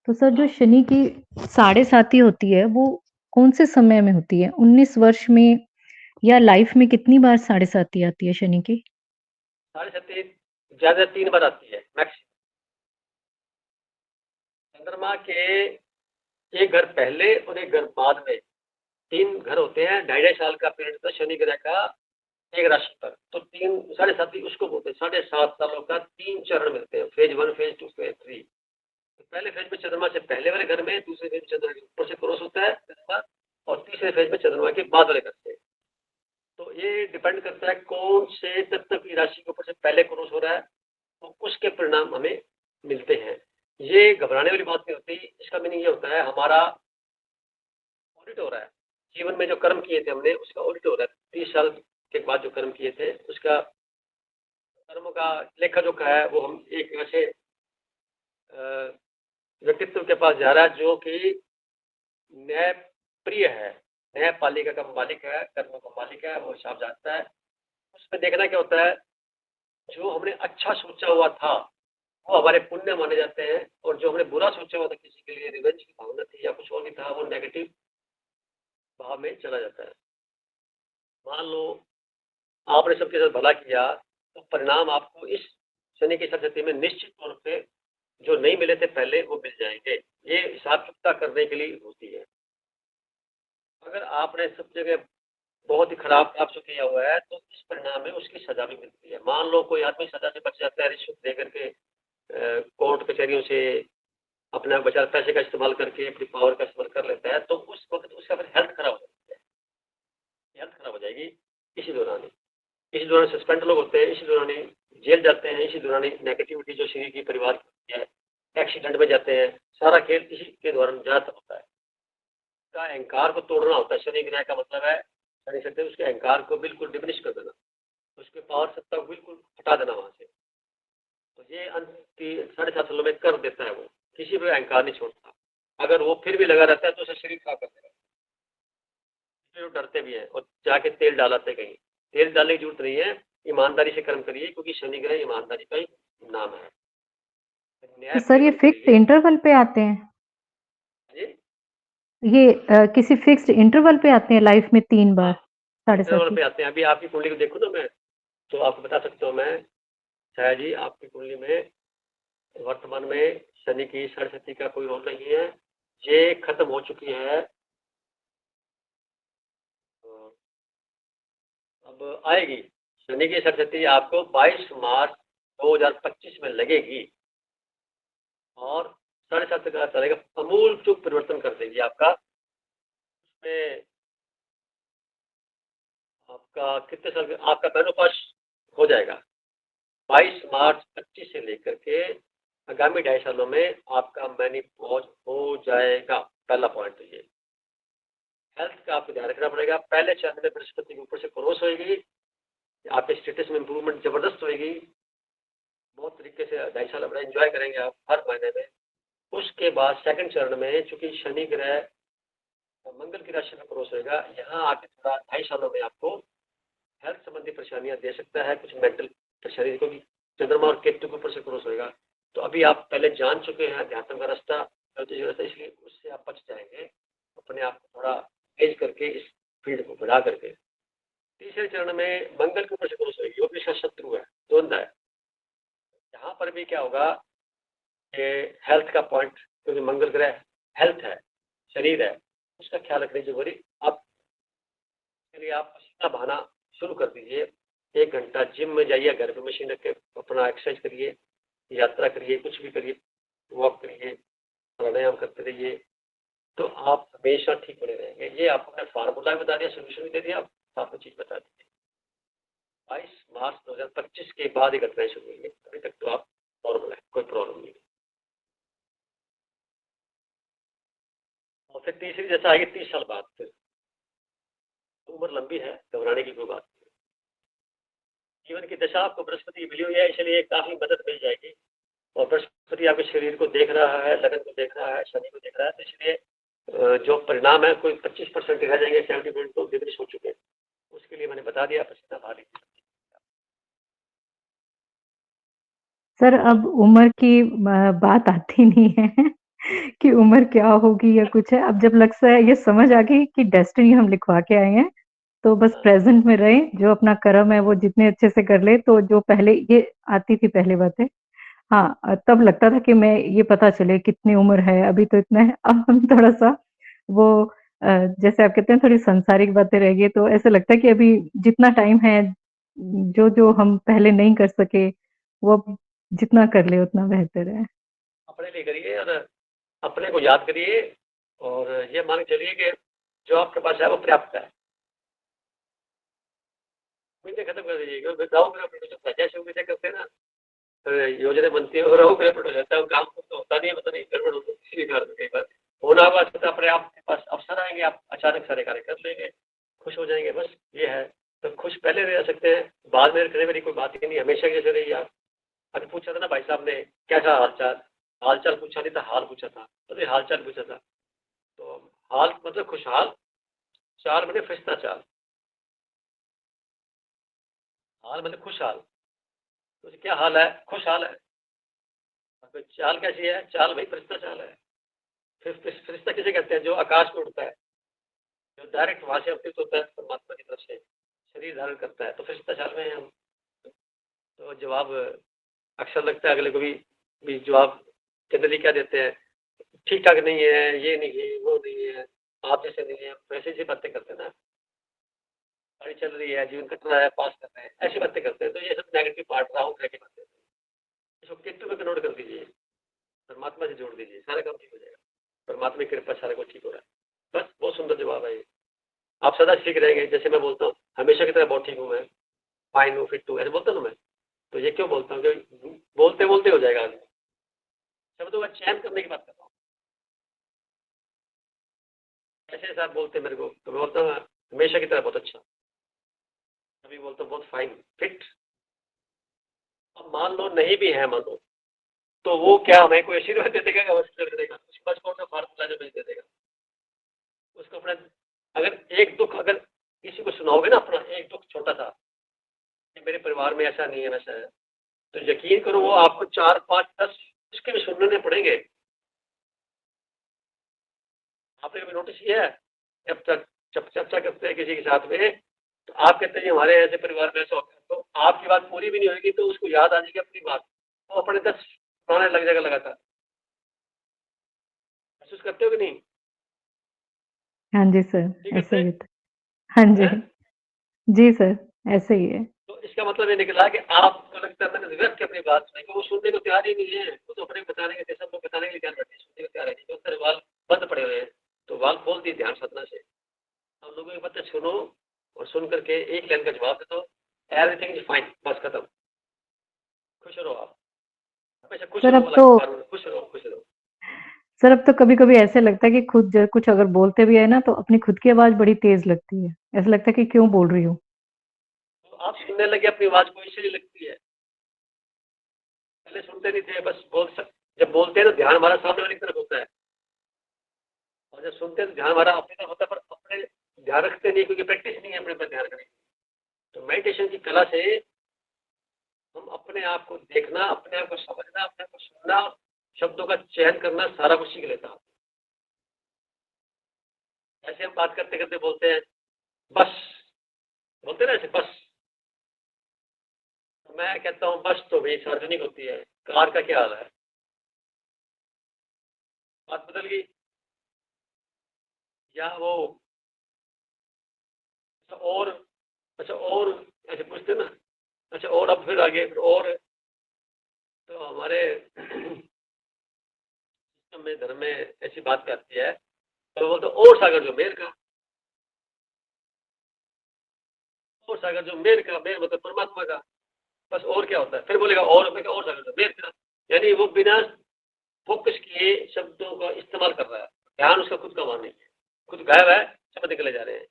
तो सर जो शनि की 7.5 होती है वो कौन से समय में होती है? 19 वर्ष में या लाइफ में कितनी बार 7.5 आती है शनि की? 7.5 ज्यादा 3 बार आती है मैक्सिमम। चंद्रमा के एक घर पहले और एक घर बाद में, 3 घर होते हैं, 2.5 साल का पीरियड होता है शनि ग्रह का एक राशि पर। तो 3 7.5 उसको बोलते हैं, 7.5 सालों का 3 चरण मिलते हैं, फेज 1, फेज 2, फेज 3। पहले फेज में चंद्रमा से पहले वाले घर में, दूसरे फेज में चंद्रमा के ऊपर से क्रॉस होता है चंद्रमा, और तीसरे फेज में चंद्रमा के बाद वाले घर से। तो ये डिपेंड करता है कौन से तत्व की राशि के ऊपर से पहले क्रॉस हो रहा है, तो उसके परिणाम हमें मिलते हैं। ये घबराने वाली बात नहीं होती। इसका मीनिंग ये होता है हमारा ऑडिट हो रहा है, जीवन में जो कर्म किए थे हमने उसका ऑडिट हो रहा है। 30 साल के बाद जो कर्म किए थे उसका कर्मों का लेखा जोखा है, वो हम एक ऐसे व्यक्तित्व के पास जा रहा है जो कि न्याय प्रिय है, न्यायपालिका का मालिक है, कर्मों का मालिक है, वो हिसाब जानता है। उसमें देखना क्या होता है, जो हमने अच्छा सोचा हुआ था वो हमारे पुण्य माने जाते हैं, और जो हमने बुरा सोचा हुआ था किसी के लिए, रिवेंज की भावना थी या कुछ और भी था, वो नेगेटिव भाव में चला जाता है। मान लो आपने सबके साथ भला किया, तो परिणाम आपको इस शनि की सरस्वती में निश्चित तौर पे जो नहीं मिले थे पहले वो मिल जाएंगे। ये हिसाब चुकता करने के लिए होती है। अगर आपने सब जगह बहुत ही खराब काम से किया हुआ है, तो इस परिणाम में उसकी सजा भी मिलती है। मान लो कोई आदमी सजा से बच जाता है रिश्वत दे करके, कोर्ट कचहरियों से अपना बचा पैसे का इस्तेमाल करके अपनी पावर का इस्तेमाल कर लेता है, तो उस वक्त उसका फिर हेल्थ खराब हो जाती है, हेल्थ खराब हो जाएगी। इसी दौरान सस्पेंड लोग होते हैं, इसी दौरान ही जेल जाते हैं, इसी दौरान ही नेगेटिविटी जो शरीर की परिवार की होती है, एक्सीडेंट में जाते हैं। सारा खेल इसी के दौरान ज़्यादातर होता है। का अहंकार को तोड़ना होता है। शनि ग्रह का मतलब है, शनि शक्ति उसके अहंकार को बिल्कुल डिमिनिश कर देना, उसके पावर सत्ता को बिल्कुल हटा देना वहाँ से। तो ये अंत की 7.5 सालों में कर देता है। वो किसी भी अहंकार नहीं छोड़ता। अगर वो फिर भी लगा रहता है तो उसे शरीर खराब कर देगा। इसलिए वो डरते भी हैं और जाके तेल डालाते कहीं। तेल डालने की जरूरत नहीं है, ईमानदारी से कर्म करिए, क्योंकि शनि ग्रह ईमानदारी का ही नाम है। तो सर ये फिक्स्ड इंटरवल पे आते हैं? जी ये किसी फिक्स्ड इंटरवल पे आते हैं लाइफ में 3 बार? इंटरवल 7.5 पे आते हैं। अभी आपकी कुंडली को देखो ना मैं, तो आपको बता सकता हूँ मैं, छाया जी, आपकी कुंडली में वर्तमान में शनि की सरस्वती का कोई रोल नहीं है। ये खत्म हो चुकी है। अब आएगी शनि की सरस्वती आपको 22 मार्च 2025 में लगेगी, और 7.5 का चलेगा, अमूल चूक परिवर्तन कर देगी आपका। उसमें आपका कितने साल आपका मेनोपॉज हो जाएगा। 22 मार्च 25 से लेकर के आगामी 2.5 सालों में आपका मेनोपॉज हो जाएगा। पहला पॉइंट तो ये। हेल्थ का आपको ध्यान रखना पड़ेगा। पहले चरण में बृहस्पति के ऊपर से क्रॉस होएगी, आपके स्टेटस में इंप्रूवमेंट जबरदस्त होएगी। बहुत तरीके से 2.5 साल बड़ा एंजॉय करेंगे आप हर महीने में। उसके बाद सेकंड चरण में चूंकि शनि ग्रह मंगल की राशि में क्रॉस होएगा, यहाँ आके थोड़ा 2.5 सालों में आपको हेल्थ संबंधी परेशानियां दे सकता है, कुछ मेंटल परेशानी, क्योंकि चंद्रमा और केतु के ऊपर से क्रॉस होएगा। तो अभी आप पहले जान चुके हैं अध्यात्म का रास्ता, इसलिए उससे आप बच जाएंगे। अपने आप को थोड़ा एज करके इस फील्ड को बढ़ा करके। तीसरे चरण में मंगल के ऊपर से क्रॉस होगी, वो भी इसका शत्रु है, द्वंद्व है। यहाँ पर भी क्या होगा कि हेल्थ का पॉइंट, क्योंकि मंगल ग्रह हेल्थ है, शरीर है, उसका ख्याल रखने की जरूरी। आप चलिए आप पसीना बहाना शुरू कर दीजिए। 1 घंटा जिम में जाइए, घर पे मशीन रख के अपना एक्सरसाइज करिए, यात्रा करिए, कुछ भी करिए, वॉक करिए, प्राणायाम करते रहिए, तो आप हमेशा ठीक बने रहेंगे। ये आपको मैं फार्मूला भी बता दिया, सोल्यूशन भी दे दिया, साथ में चीज बता दी। 22 मार्च 2025 के बाद ही घटनाएं शुरू हुई है। अभी तक तो आप नॉर्मल है, कोई प्रॉब्लम नहीं है। और फिर तीसरी जैसा आएगी 30 साल बाद, फिर उम्र लंबी है, घबराने की कोई बात नहीं। जीवन की दशा आपको बृहस्पति की मिली हुई है, इसलिए काफी मदद मिल जाएगी। और बृहस्पति आपके शरीर को देख रहा है, लगन को देख रहा है, शनि को देख रहा है, तो इसलिए जो परिणाम है कोई 25% रह जाएंगे, 70% तो डिमिनिश हो चुके हैं। उसके लिए मैंने बता दिया, पसीना बहा लीजिए। सर अब उम्र की बात आती नहीं है कि उम्र क्या होगी या कुछ है। अब जब लगता है, ये समझ आ गई कि डेस्टिनी हम लिखवा के आए हैं, तो बस प्रेजेंट में रहें, जो अपना कर्म है वो जितने अच्छे से कर ले। तो जो पहले ये आती थी पहले बातें, हाँ, तब लगता था कि मैं ये पता चले कितनी उम्र है, अभी तो इतना है। अब हम थोड़ा-सा वो जैसे आप कहते हैं थोड़ी सांसारिक बातें रह गई, तो ऐसा लगता है कि अभी जितना टाइम है, जो हम पहले नहीं कर सके, वो अब जितना कर ले उतना बेहतर है। अपने लिए करिए और अपने को याद करिए, और ये मान के चलिए कि जो आपके पास है वो पर्याप्त है। उम्मीदें खत्म कर दीजिए, क्योंकि राहु ग्रह पलट जाता है। जैसे उम्मीदें करते हैं ना, योजनाएं बनती है और राहु ग्रह पलट जाता है, काम तो होता नहीं है, पता नहीं गड़बड़ होता है किसी भी घर में। कई बार होना होगा तो अपने आपके पास अवसर आएंगे, आप अचानक सारे कार्य कर लेंगे, खुश हो जाएंगे। बस ये है। तो खुश पहले रह सकते हैं, बाद में रखने वाली कोई बात ही नहीं, हमेशा जैसे रहिए आप। अभी पूछा था ना भाई साहब ने, कैसा हालचाल, हालचाल पूछा नहीं था, हाल पूछा था, तो ये हालचाल पूछा था। तो हाल मतलब खुशहाल, चाल मतलब फरिश्ता चाल, हाल मतलब खुशहाल। तो क्या हाल है? खुशहाल है। कोई चाल कैसी है? चाल भाई फरिश्ता चाल है। फिर फरिश्ता किसे कहते हैं? जो आकाश में उड़ता है, जो डायरेक्ट वहां से अवतरित होता है परमात्मा की तरफ से, शरीर धारण करता है, तो फरिश्ता चाल में है हम। तो जवाब अक्सर लगता है अगले को भी जवाब जनरली क्या देते हैं, ठीक ठाक नहीं है, ये नहीं है, वो नहीं है, आप जैसे नहीं है, वैसे ऐसी बातें करते हैं ना, गाड़ी चल रही है, जीवन कट रहा है, पास कर रहे हैं, ऐसी बातें करते हैं। तो ये सब नेगेटिव पार्ट राहु ग्रह की बातें हैं। इसको केतु में कन्वर्ट कर दीजिए, परमात्मा से जोड़ दीजिए, सारा काम ठीक हो जाएगा। परमात्मा की कृपा सारा कुछ ठीक हो रहा है। बस बहुत सुंदर जवाब है ये। आप सदा ठीक रहेंगे। जैसे मैं बोलता हूँ हमेशा की तरह बहुत ठीक हूँ मैं, फाइन हूँ, फिट हूँ, ऐसे बोलता हूँ मैं। तो ये क्यों बोलता हूँ कि बोलते बोलते हो जाएगा आदमी। शब्दों का चयन करने की बात कर रहा हूँ। ऐसे साहब बोलते मेरे को, तो मैं बोलता हूँ हमेशा की तरह बहुत अच्छा, अभी बोलता हूँ बहुत फाइन, फिट। अब मान लो नहीं भी है, मान लो, तो वो क्या हमें कोई आशीर्वाद दे देगा, हॉस्पिटल दे देगा, उसके पास कौन सा फार्मूला जो भेज दे देगा उसको? अपना अगर एक दुख अगर किसी को सुनाओगे ना, अपना एक दुख छोटा सा कि मेरे परिवार में ऐसा नहीं है वैसा है, तो यकीन करो वो आपको 4, 5, 10 उसके भी सुनने पड़ेंगे। आपने कभी नोटिस किया है? जब चर्चा करते हैं किसी के साथ में, तो आप कहते हैं हमारे ऐसे परिवार में ऐसा होता है, तो आपकी बात पूरी भी नहीं होगी तो उसको याद आ जाएगी अपनी बात, वो अपने 10 सुनाने लग जाएगा लगातार। महसूस करते हो कि नहीं? हाँ जी सर, ठीक ऐसे है ही था। हाँ जी, हैं? जी सर, ऐसे ही है। तो इसका मतलब ये निकला कि आपको लगता है मैंने व्यक्त की अपनी बात सुनी, वो सुनने को तैयार ही नहीं है। वो तो अपने बताने के सब लोग बताने के लिए तैयार बैठे हैं, सुनने को तैयार है नहीं। तो तेरे वाल बंद पड़े हुए हैं, तो वाल खोल दिए ध्यान साधना से। हम लोगों की बातें सुनो और सुन करके एक लाइन का जवाब दे दो, एवरीथिंग इज फाइन, बस खत्म। खुश रहो आप, हमेशा खुश सर रहो, अब वाला तो खुश रहो, खुश रहो। सर अब तो कभी-कभी ऐसे लगता है कि खुद कुछ अगर बोलते भी है ना, तो अपनी खुद की आवाज़ बड़ी तेज़ लगती है। ऐसा लगता है कि क्यों बोल रही हूँ? तो आप सुनने लगे अपनी आवाज को, इसलिए लगती है। पहले सुनते नहीं थे, बस जब बोलते हैं तो ध्यान हमारा सामने वाली तरफ होता है, और जब सुनते हैं तो ध्यान हमारा अपनी तरफ होता है, पर अपने ध्यान रखते नहीं क्योंकि प्रैक्टिस नहीं है अपने पर ध्यान रखने की। तो मेडिटेशन की कला से हम अपने आप को देखना, अपने आप को समझना, अपने आप को सुनना, शब्दों का चयन करना, सारा कुछ सीख लेता हूँ। ऐसे हम बात करते करते बोलते हैं बस, बोलते हैं ना ऐसे बस, तो मैं कहता हूँ बस तो भाई सार्वजनिक होती है, कार का क्या हाल है? बात बदल गई। या वो और, अच्छा और ऐसे पूछते ना, अच्छा और अब फिर आगे फिर और। तो हमारे में धर्म में ऐसी बात आती है, तो बोलते और सागर जो मेर का, और सागर जो मेर का, मेर मतलब परमात्मा का। बस और क्या होता है? फिर बोलेगा और, मैं और सागर जो मेर का, यानी वो बिना फोकस किए शब्दों का इस्तेमाल कर रहा है, ध्यान उसका खुद का मान नहीं है, खुद गायब है, शब्द निकले जा रहे हैं।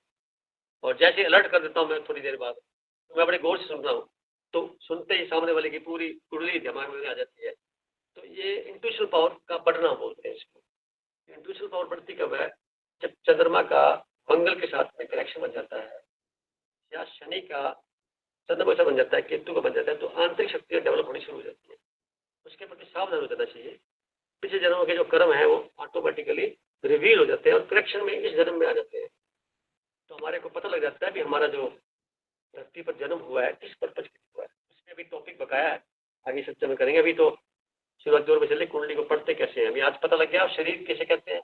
और जैसे अलर्ट कर देता हूँ मैं थोड़ी देर बाद, तो मैं बड़े गौर से सुन रहा हूँ, तो सुनते ही सामने वाले की पूरी कुंडली दिमाग में आ जाती है। तो ये इंट्यूशनल पावर का बढ़ना बोलते हैं इसको। इंट्यूशनल पावर बढ़ती कब है? जब चंद्रमा का मंगल के साथ में कनेक्शन बन जाता है, या शनि का चंद्रमा से बन जाता है, केतु का बन जाता है, तो आंतरिक शक्तियां डेवलप होनी शुरू हो जाती है। उसके प्रति सावधान हो जाना चाहिए। पिछले जन्मों के जो कर्म है वो ऑटोमेटिकली रिवील हो जाते हैं और करेक्शन में इस जन्म में आ जाते हैं। तो हमारे को पता लग जाता है कि हमारा जो धरती पर जन्म हुआ है किस पर्पज के लिए हुआ है। उसमें अभी टॉपिक बकाया है, आगे सच्चा में करेंगे। अभी तो शुरुआत दौर में चले, कुंडली को पढ़ते कैसे हैं अभी आज पता लग गया। शरीर कैसे कहते हैं,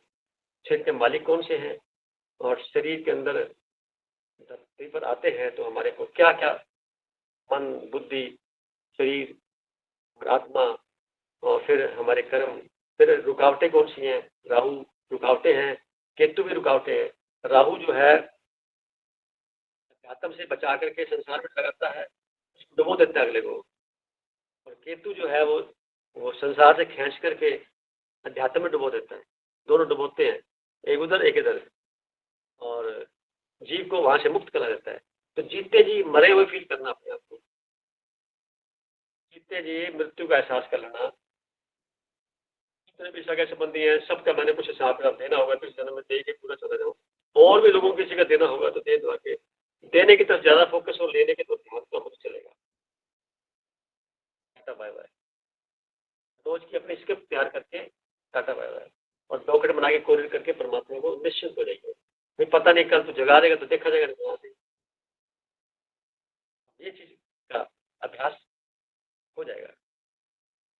शरीर के मालिक कौन से हैं, और शरीर के अंदर धरती पर आते हैं तो हमारे को क्या क्या मन, बुद्धि, शरीर और आत्मा, और फिर हमारे कर्म, फिर रुकावटें कौन सी हैं। राहु रुकावटें हैं, केतु भी रुकावटें हैं। राहु जो है अध्यात्म से बचा करके संसार में लगाता है, डुबो देता है अगले को, और केतु जो है वो संसार से खींच करके अध्यात्म में डुबो देता है। दोनों डुबोते हैं, एक उधर एक इधर, और जीव को वहां से मुक्त करा देता है। तो जीते जी मरे हुए फील करना अपने आप को, जीते जी मृत्यु का एहसास कर लेना। जितने भी सगे संबंधी हैं सबका मैंने कुछ हिसाब देना होगा, तो इस जन्म में दे के पूरा चला जाऊँ। और भी लोगों को किसी का देना होगा तो दे दवा के, देने की तरफ ज्यादा फोकस और लेने की तरफ ध्यान कम चलेगा। Bye bye. रोज की अपनी स्क्रिप्ट तैयार करके टाटा बाय बाय, और डॉक्यूमेंट बना के कोरियर करके परमात्मा को निश्चिंत हो जाइए। भाई पता नहीं कल तो जगा देगा तो देखा जाएगा कहाँ से। ये चीज का अभ्यास हो जाएगा।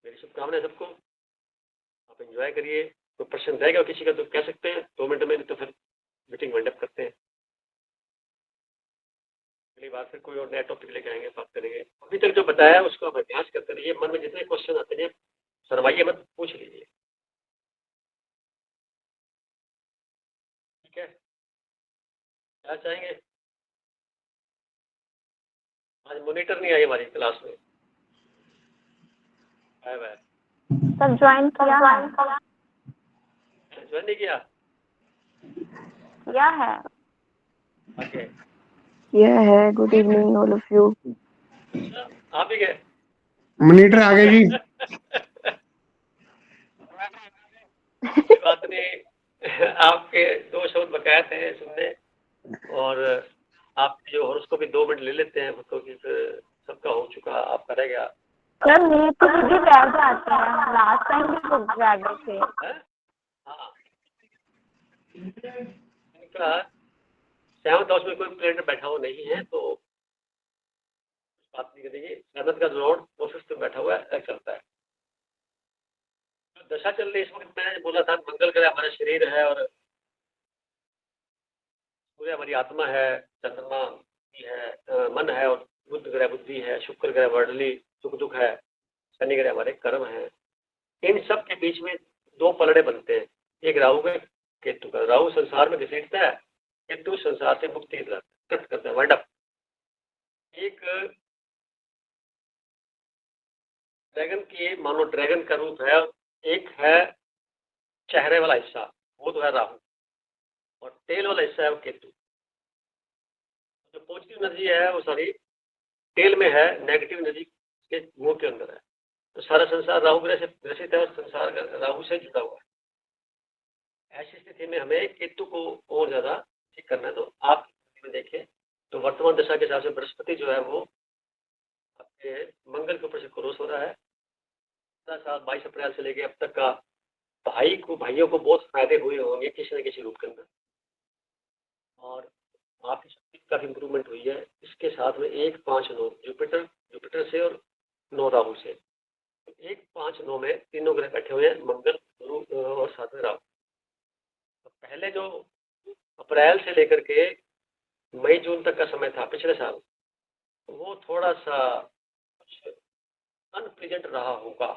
मेरी शुभकामनाएं सबको, आप एंजॉय करिए। कोई प्रश्न रहेगा किसी का तो कह सकते हैं 2 मिनट में, नहीं तो फिर मीटिंग वाइंड अप करते हैं। अगली बार फिर कोई और नया टॉपिक लेके आएंगे, बात करेंगे। अभी तक जो बताया है उसको आप अभ्यास करते रहिए। मन में जितने क्वेश्चन आते हैं शर्माइए मत, पूछ लीजिए। ठीक है, क्या चाहेंगे? आज मॉनिटर नहीं आई हमारी क्लास में। Bye bye. सर ज्वाइन किया है? ज्वाइन नहीं किया? किया है। ओके, किया है। Good evening all of you. आप भी गए? मॉनिटर आ गए जी। कोई बात नहीं, आपके 2 शब्द बकाया थे सुनने, और आपके जो हॉर्स को भी 2 मिनट ले लेते हैं तो कि फिर सबका हो चुका, आपका रह गया। सर मेरे तो भी बैग आते हैं, लास्ट टाइम भी बुक बैग थे। हाँ, इनका 7th हाउस में कोई प्लेनेट बैठा हुआ नहीं है तो बात नहीं करेंगे। 7th का लॉर्ड ऑफिस में बैठा हुआ है, चलता है। तो दशा चल रही इस वक्त, मैंने बोला था मंगल ग्रह हमारा शरीर है, और सूर्य हमारी आत्मा है, चंद्रमा है मन है, और बुध ग्रह बुद्धि है, शुक्र ग्रह वर्डली सुख दुख है, शनि ग्रह हमारे कर्म है। इन सब के बीच में 2 पलड़े बनते हैं, एक राहु का, केतु का। राहु संसार में घसीटता है, केतु संसार से मुक्ति कट करता है, वाइंड अप। एक ड्रैगन की मानो ड्रैगन का रूप है, एक है चेहरे वाला हिस्सा, वो तो है राहु, और टेल वाला हिस्सा है वो केतु। जो पॉजिटिव एनर्जी है वो सारी टेल में है, नेगेटिव एनर्जी के मुंह के अंदर है। तो सारा संसार राहु ग्रह से ग्रसित है, और संसार राहु से जुड़ा हुआ है। ऐसी स्थिति में हमें केतु को और ज्यादा ठीक करना है। तो आप में देखें तो वर्तमान दशा के हिसाब से बृहस्पति जो है वो आपके मंगल के ऊपर से क्रॉस हो रहा है। 22 अप्रैल से लेके अब तक का भाइयों को बहुत फायदे हुए होंगे किसी न किसी रूप के अंदर, और आपकी शक्ति की काफी इंप्रूवमेंट हुई है। इसके साथ में 1, 5, 9 जुपिटर से और 9 राहु से, 1, 5, 9 में तीनों ग्रह बैठे हुए हैं, मंगल, गुरु और साथ में राहु। तो पहले जो अप्रैल से लेकर के मई जून तक का समय था पिछले साल, वो थोड़ा सा अनप्लीजेंट रहा होगा,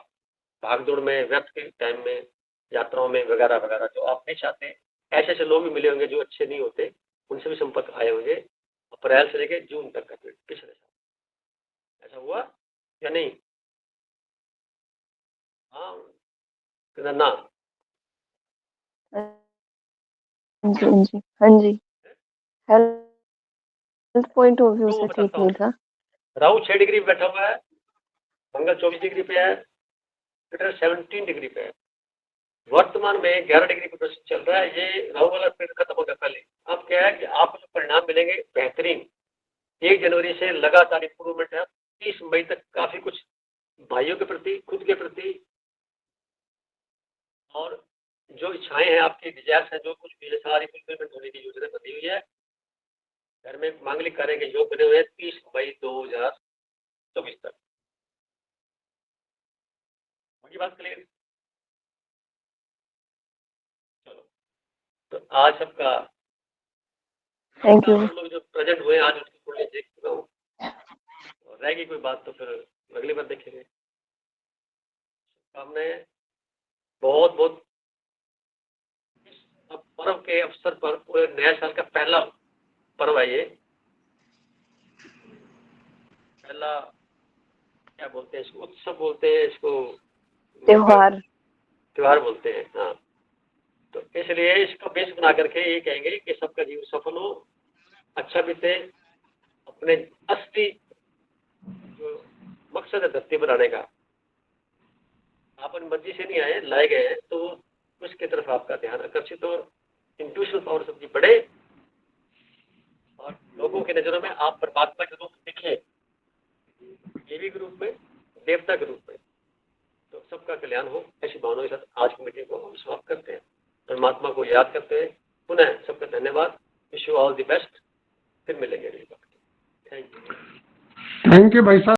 भागदौड़ में, व्यर्थ के टाइम में, यात्राओं में वगैरह वगैरह, जो आप नहीं चाहते। ऐसे ऐसे लोग भी मिले होंगे जो अच्छे नहीं होते, उनसे भी संपर्क आए होंगे अप्रैल से लेकर जून तक का पिछले साल। ऐसा हुआ या नहीं? हाँ ना? हाँ जी हाँ जी। हेल्थ पॉइंट ऑफ व्यू से ठीक नहीं था। राहु 6 डिग्री पे बैठा हुआ है, मंगल 24 डिग्री पे है, जुपिटर 17 डिग्री पे है। वर्तमान में 11 डिग्री पे प्रश्न चल रहा है। ये राहु वाला पीरियड खत्म होगा पहले। अब क्या है कि आपको जो परिणाम मिलेंगे बेहतरीन। 1 जनवरी से लगातार इंप्रूवमेंट है, 30 मई तक काफी कुछ भाइयों के प्रति, खुद के प्रति, और जो इच्छाएं हैं आपकी, डिजायर्स हैं, जो कुछ भी है, सारी फुलफिलमेंट होने की योजना बनी हुई है। घर में मांगलिक कार्य के योग बने हुए हैं 30 मई 2024 तक। होगी बात क्लियर? चलो, तो आज सबका थैंक यू। लोग जो प्रेजेंट हुए आज उसकी थोड़ी देख चुका हूँ, और रहेगी कोई बात तो फिर अगली बार देखेंगे। हमने बहुत बहुत पर्व के अवसर पर, पूरे नया साल का पहला पर्व है ये, पहला क्या बोलते हैं इसको, उत्सव बोलते हैं इसको, त्योहार बोलते हैं। हाँ, तो इसलिए इसको बेस बना करके ये कहेंगे कि सबका जीवन सफल हो, अच्छा बीते, अपने असली जो मकसद है धरती पर आने का, आप अपनी मर्जी से नहीं आए, लाए गए हैं, तो उसकी तरफ आपका ध्यान आकर्षित हो, इंट्यूशनल पावर सबकी बढ़े, और लोगों की नजरों में आप परमात्मा के रूप दिखे, देवी के रूप में, देवता के रूप में। तो सब सबका कल्याण हो, ऐसी भावना के साथ आज की मीटिंग को हम समाप्त करते हैं। परमात्मा को याद करते हैं। पुनः सबका धन्यवाद। Wish you all the best. फिर मिलेंगे अगली बार। Thank you. थैंक यू भाई साहब।